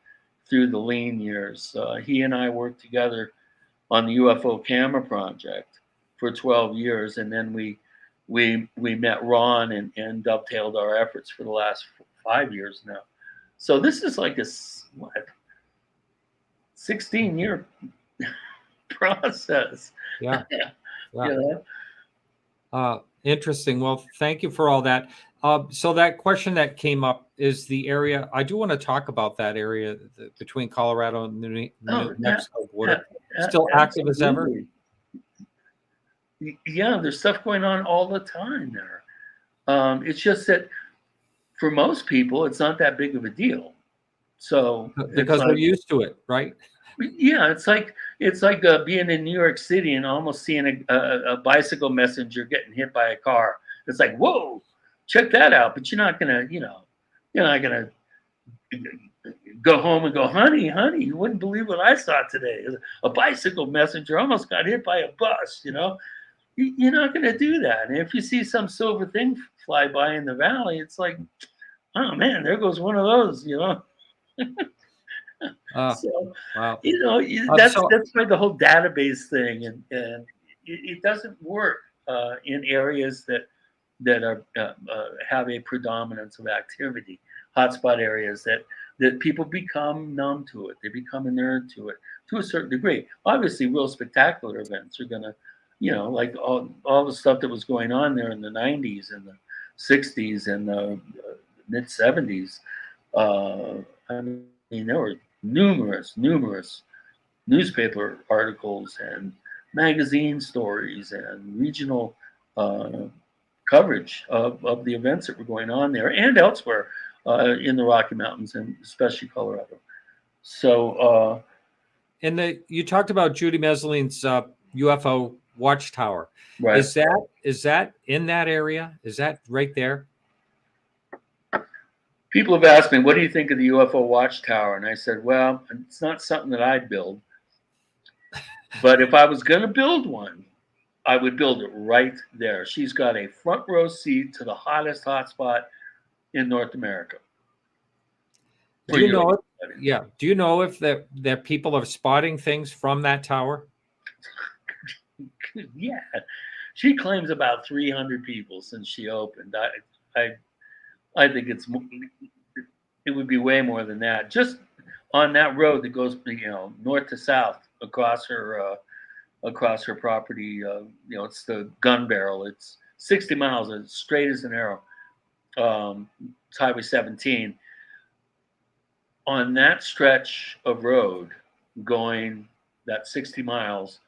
through the lean years. He and I worked together on the UFO camera project for 12 years, and then we met Ron and dovetailed our efforts for the last 5 years now. So this is like a 16-year process. Yeah. Interesting. Well, thank you for all that. So that question that came up is the area. I do want to talk about that area between Colorado and New Mexico border. Still active as ever? Yeah, there's stuff going on all the time there. It's just that for most people, it's not that big of a deal. So because we're used to it, right? Yeah, it's like being in New York City and almost seeing a bicycle messenger getting hit by a car. It's like, whoa, check that out. But you're not gonna go home and go, honey, you wouldn't believe what I saw today. A bicycle messenger almost got hit by a bus. You're not gonna do that. And if you see some silver thing fly by in the valley, it's like, oh man, there goes one of those. So, wow. That's why the whole database thing, and it doesn't work in areas that are have a predominance of activity, hotspot areas that people become numb to it, they become inured to it to a certain degree. Obviously, real spectacular events are gonna, like all the stuff that was going on there in the 90s and the 60s and the mid 70s. I mean, there were numerous newspaper articles and magazine stories and regional coverage of the events that were going on there and elsewhere in the Rocky Mountains and especially Colorado. So, you talked about Judy Mesling's UFO watchtower. Right. Is that in that area? Is that right there? People have asked me, what do you think of the UFO watchtower? And I said, well, it's not something that I'd build. But if I was going to build one, I would build it right there. She's got a front row seat to the hottest hotspot in North America. Do you know? Yeah. Do you know if that people are spotting things from that tower? Yeah. She claims about 300 people since she opened. I think it would be way more than that. Just on that road that goes, north to south across her property. It's the gun barrel. It's 60 miles, as straight as an arrow. It's Highway 17. On that stretch of road going that 60 miles,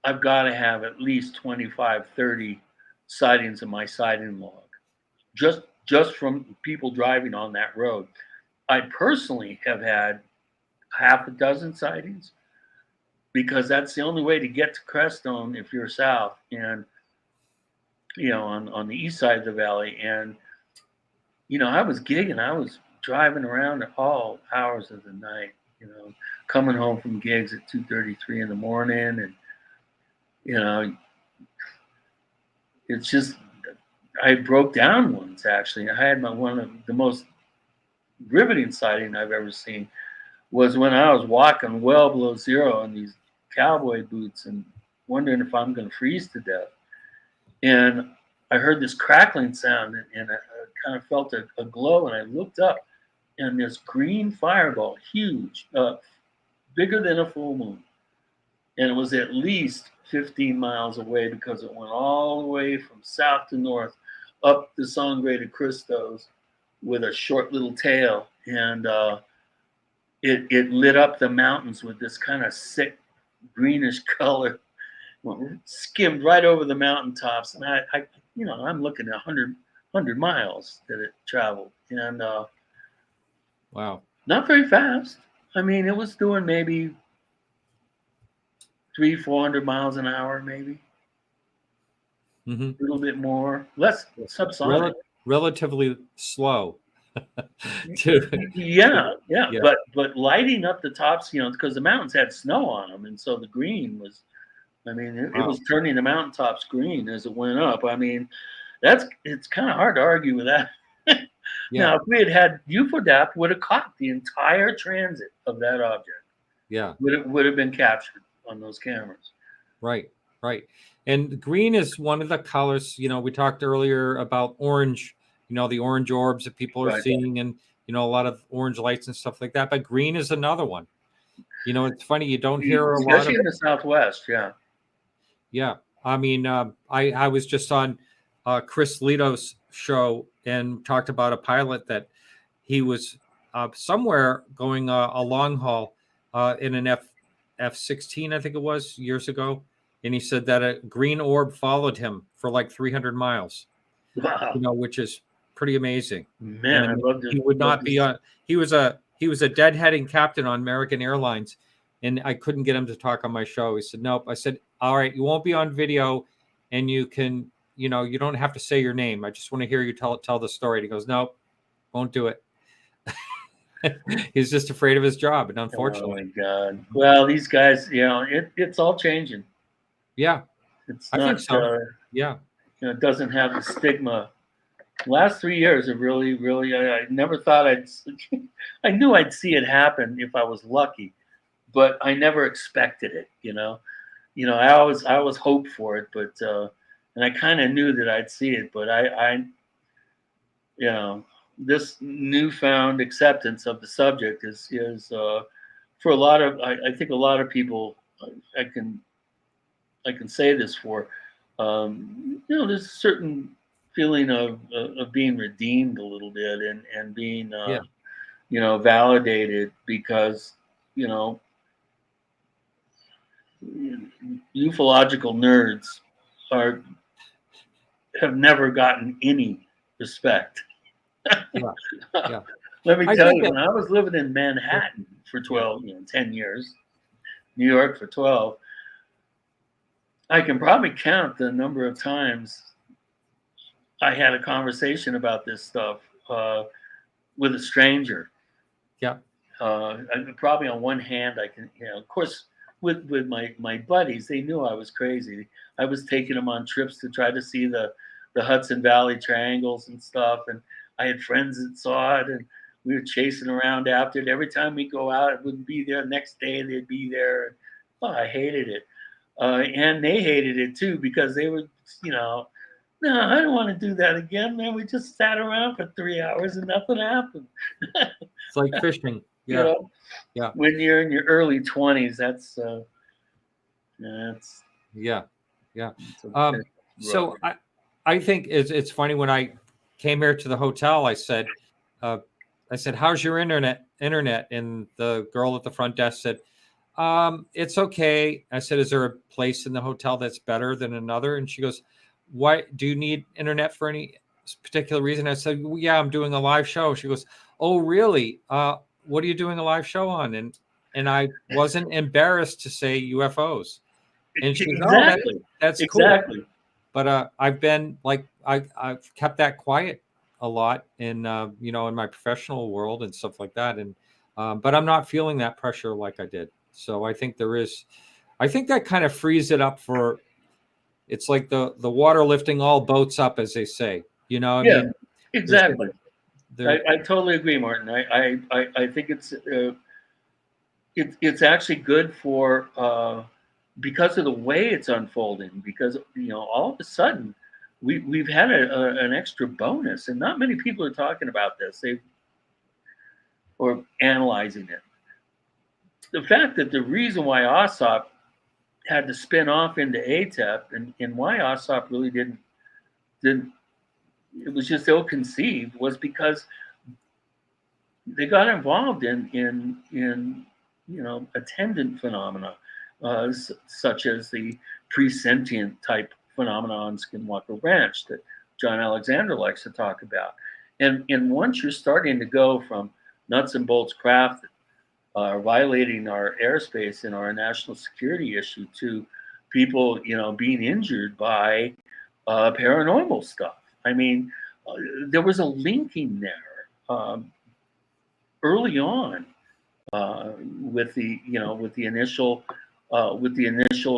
I've got to have at least 25, 30 sightings in my sighting log, just from people driving on that road. I personally have had half a dozen sightings, because that's the only way to get to Crestone if you're south and on the east side of the valley. And I was gigging, I was driving around at all hours of the night, coming home from gigs at 2:33 in the morning, and it's just, I broke down once. Actually, I had one of the most riveting sighting I've ever seen was when I was walking well below zero in these cowboy boots and wondering if I'm going to freeze to death. And I heard this crackling sound, and I kind of felt a glow, and I looked up, and this green fireball, huge, bigger than a full moon. And it was at least 15 miles away, because it went all the way from south to north up the Sangre de Cristos with a short little tail. And it lit up the mountains with this kind of sick greenish color, skimmed right over the mountaintops. And I'm looking at 100 miles that it traveled. And wow, not very fast. I mean, it was doing maybe 300-400 miles an hour, maybe. Mm-hmm. A little bit more, less subsonic. Relatively slow. Yeah. But lighting up the tops, because the mountains had snow on them, and so the green was, it was turning the mountaintops green as it went up. It's kind of hard to argue with that. Yeah. Now, if we had UFODAP, would have caught the entire transit of that object. Yeah, would have been captured on those cameras. Right. And green is one of the colors. We talked earlier about orange. The orange orbs that people are seeing, and a lot of orange lights and stuff like that. But green is another one. It's funny, you don't hear a lot, especially in the Southwest. Yeah. I was just on Chris Lito's show and talked about a pilot that he was somewhere going a long haul in an F-16, I think it was, years ago. And he said that a green orb followed him for like 300 miles, Wow. Which is pretty amazing. Man, I love he would not be on. He was a deadheading captain on American Airlines, and I couldn't get him to talk on my show. He said, nope. I said, all right, you won't be on video, and you can, you don't have to say your name. I just want to hear you tell the story. And he goes, nope, won't do it. He's just afraid of his job, and unfortunately. Oh my God. Well, these guys, it's all changing. Yeah, it's I not, think so. Yeah, it doesn't have the stigma. Last 3 years have really, I never thought I knew I'd see it happen if I was lucky, but I never expected it, I always hoped for it, but, and I kind of knew that I'd see it, but I this newfound acceptance of the subject is for a lot of, I think a lot of people, I can say this for, there's a certain feeling of being redeemed a little bit, and being validated, because ufological nerds have never gotten any respect. Yeah. Let me tell you, when I was living in Manhattan for 10 years, New York for 12, I can probably count the number of times I had a conversation about this stuff with a stranger. Yeah. Probably on one hand, I can, of course, with my buddies, they knew I was crazy. I was taking them on trips to try to see the Hudson Valley triangles and stuff. And I had friends that saw it, and we were chasing around after it. Every time we go out, it wouldn't be there. Next day, they'd be there. And, I hated it. And they hated it too, because they would, no, I don't want to do that again, man. We just sat around for 3 hours and nothing happened. It's like fishing. You Yeah. know, Yeah. when you're in your early 20s, that's Yeah. Yeah. it's rough. So I think it's funny when I came here to the hotel, I said, how's your internet? And the girl at the front desk said, it's okay. I said, is there a place in the hotel that's better than another? And she goes, why do you need internet for any particular reason? I said, well, yeah, I'm doing a live show. She goes, oh, really? What are you doing a live show on? And I wasn't embarrassed to say UFOs. And she goes, oh, Exactly. that's cool. Exactly. But I've been like, I've kept that quiet a lot in, in my professional world and stuff like that. And, but I'm not feeling that pressure like I did. So I think I think that kind of frees it up it's like the water lifting all boats up, as they say, I mean, exactly. there, I totally agree, Martin. I think it's actually good for, because of the way it's unfolding, because all of a sudden we've had an extra bonus, and not many people are talking about this or analyzing it. The fact that the reason why OSOP had to spin off into ATEP, and why OSOP really didn't it was just ill conceived, was because they got involved in attendant phenomena, such as the presentient type phenomena on Skinwalker Ranch that John Alexander likes to talk about. And once you're starting to go from nuts and bolts craft violating our airspace and our national security issue to people, being injured by paranormal stuff. I mean, there was a linking there early on with the initial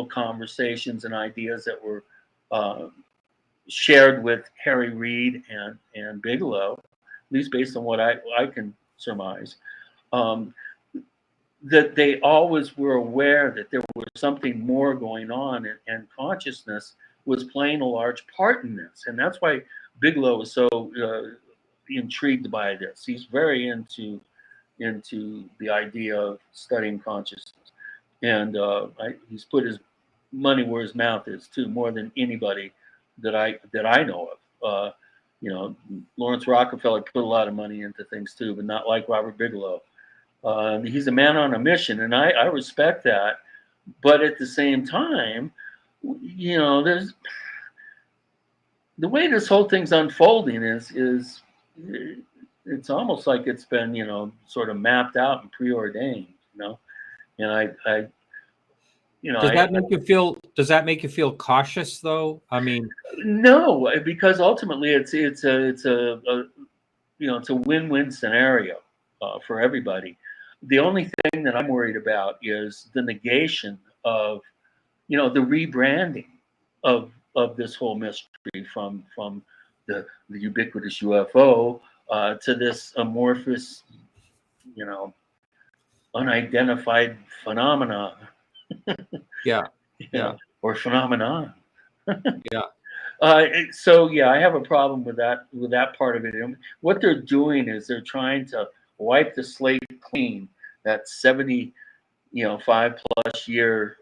conversations and ideas that were shared with Harry Reid and Bigelow, at least based on what I can surmise. That they always were aware that there was something more going on, and consciousness was playing a large part in this. And that's why Bigelow was so intrigued by this. He's very into the idea of studying consciousness. And he's put his money where his mouth is, too, more than anybody that I know of. Lawrence Rockefeller put a lot of money into things, too, but not like Robert Bigelow. He's a man on a mission, and I respect that. But at the same time, there's the way this whole thing's unfolding is it's almost like it's been sort of mapped out and preordained, and I does that make you feel cautious though? I mean, no, because ultimately it's a win-win scenario for everybody. The only thing that I'm worried about is the negation of, the rebranding of this whole mystery from the ubiquitous UFO to this amorphous, unidentified phenomena. Yeah. Or phenomenon. Yeah. So yeah, I have a problem with that part of it. And what they're doing is they're trying to wipe the slate clean. That 75+ year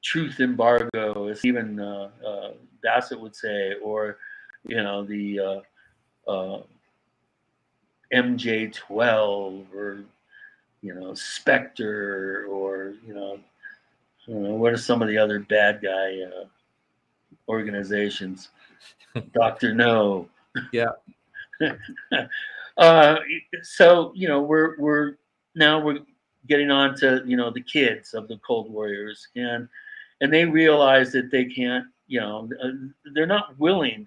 truth embargo, as even Bassett would say, or the MJ12, or Spectre, or what are some of the other bad guy organizations? Dr. No. Yeah. So we're getting on to the kids of the Cold Warriors, and they realize that they can't, they're not willing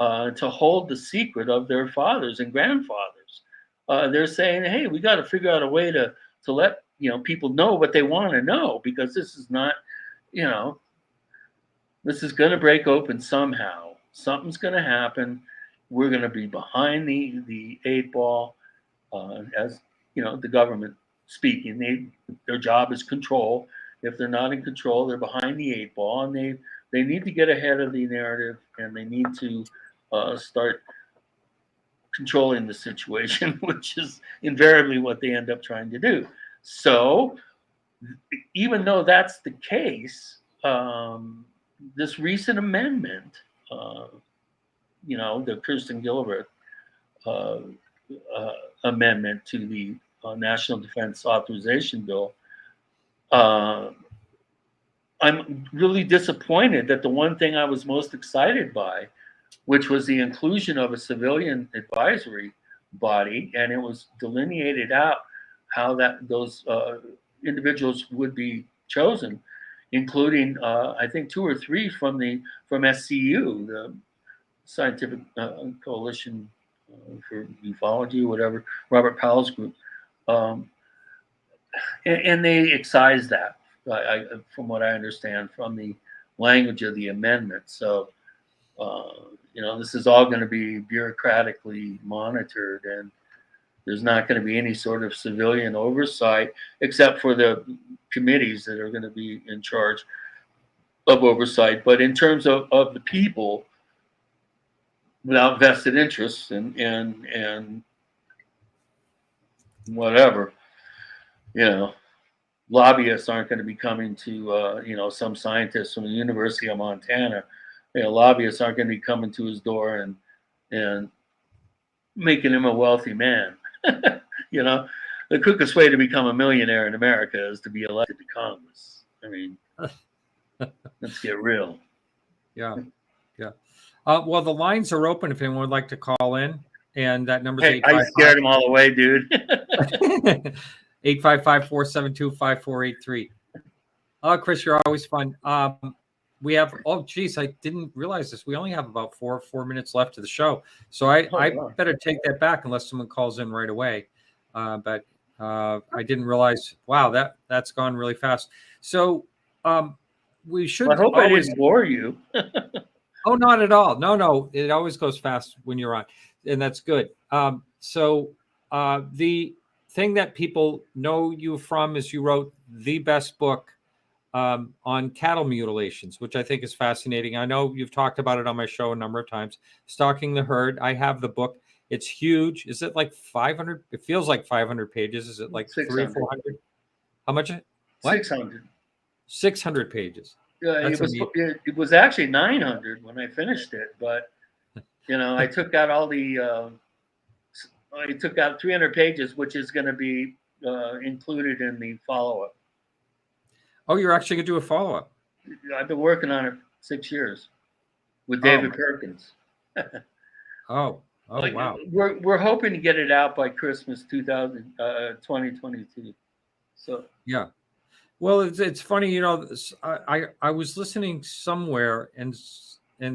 to hold the secret of their fathers and grandfathers. They're saying, hey, we got to figure out a way to let people know what they want to know, because this is not, this is going to break open somehow. Something's going to happen. We're going to be behind the 8 ball, as the government speaking. Their job is control. If they're not in control, they're behind the 8 ball, and they need to get ahead of the narrative, and they need to start controlling the situation, which is invariably what they end up trying to do. So even though that's the case, this recent amendment, the Kirsten Gilbert amendment to the National Defense Authorization Bill, I'm really disappointed that the one thing I was most excited by, which was the inclusion of a civilian advisory body, and it was delineated out how those individuals would be chosen, including I think 2 or 3 from SCU, the Scientific Coalition for UFOlogy, whatever, Robert Powell's group, and they excised that. From what I understand from the language of the amendment. So, this is all going to be bureaucratically monitored, and there's not going to be any sort of civilian oversight except for the committees that are going to be in charge of oversight. But in terms of the people, without vested interests and whatever, lobbyists aren't going to be coming to, some scientists from the University of Montana. Lobbyists aren't going to be coming to his door and making him a wealthy man. The quickest way to become a millionaire in America is to be elected to Congress. I mean, let's get real. Yeah. Well, the lines are open if anyone would like to call in, and that number is 855. I scared them all away, dude. 855-472-5483. Oh, Chris, you're always fun. We have, I didn't realize this. We only have about 4 minutes left of the show. So I better take that back unless someone calls in right away. But I didn't realize, wow, that's gone really fast. So we should. Well, I hope I didn't bore you. Oh, not at all. No. It always goes fast when you're on, and that's good. So the thing that people know you from is you wrote the best book on cattle mutilations, which I think is fascinating. I know you've talked about it on my show a number of times. Stalking the Herd. I have the book. It's huge. Is it like 500? It feels like 500 pages. Is it like 300 or 400? How much? What? 600. 600 pages. It was actually 900 when I finished it, but I took out all the. I took out 300 pages, which is going to be included in the follow-up. Oh, you're actually going to do a follow-up? I've been working on it 6 years with David Perkins. Wow. We're hoping to get it out by Christmas 2022. So yeah. Well, it's funny, I was listening somewhere and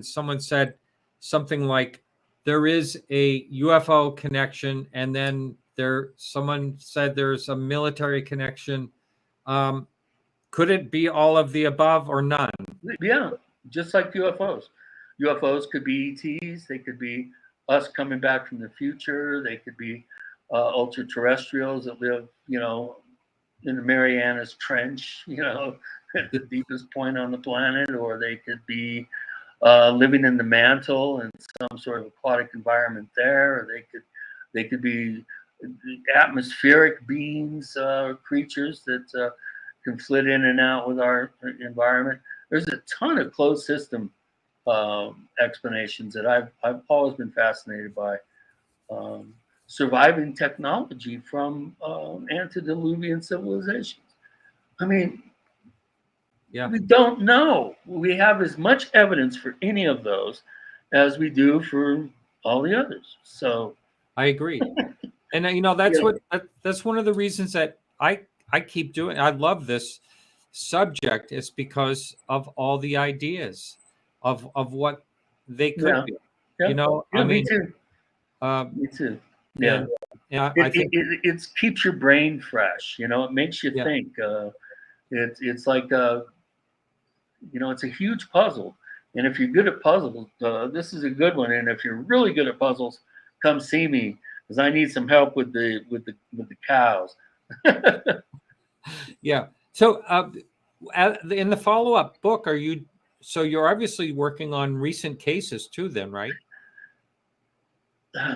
someone said something like, there is a UFO connection, and then someone said there's a military connection. Could it be all of the above or none? Yeah, just like UFOs. UFOs could be ETs. They could be us coming back from the future. They could be ultra-terrestrials that live, in the Marianas Trench, at the deepest point on the planet, or they could be living in the mantle and some sort of aquatic environment there, or they could be atmospheric beings, creatures that can flit in and out with our environment. There's a ton of closed system explanations that I've always been fascinated by. Surviving technology from antediluvian civilizations. I mean, yeah, we don't know. We have as much evidence for any of those as we do for all the others. So I agree. And that's one of the reasons that I keep doing. I love this subject is because of all the ideas of what they could be. Yeah. Me too. Me too. Yeah. Yeah. I think it keeps your brain fresh. It makes you think. It's like it's a huge puzzle, and if you're good at puzzles, this is a good one. And if you're really good at puzzles, come see me because I need some help with the cows. Yeah. So in the follow-up book, you're obviously working on recent cases too, then, right?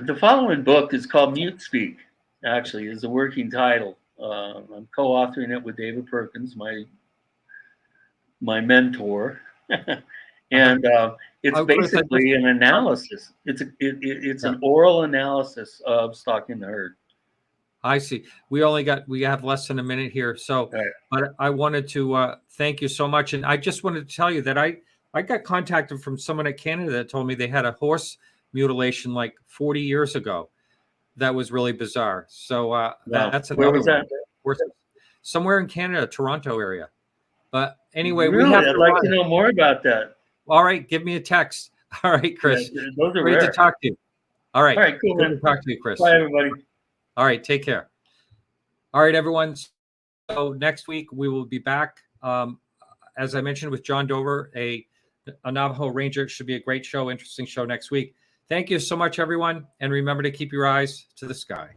The following book is called Mute Speak, actually, is the working title. I'm co-authoring it with David Perkins, my mentor. And it's basically an analysis. It's an oral analysis of stalking the herd. I see. We have less than a minute here. So, but I wanted to thank you so much. And I just wanted to tell you that I got contacted from someone in Canada that told me they had a horse mutilation like 40 years ago. That was really bizarre. So that's another Where was that? Somewhere in Canada, Toronto area. But anyway, really? I'd like to know more about that. All right, give me a text. All right, Chris. Yeah, those are great rare. to talk to you. All right. All right, cool. Good to talk to you, Chris. Bye, everybody. All right, take care. All right, everyone. So next week we will be back, as I mentioned, with John Dover, a Navajo Ranger. It should be a great show, interesting show next week. Thank you so much, everyone, and remember to keep your eyes to the sky.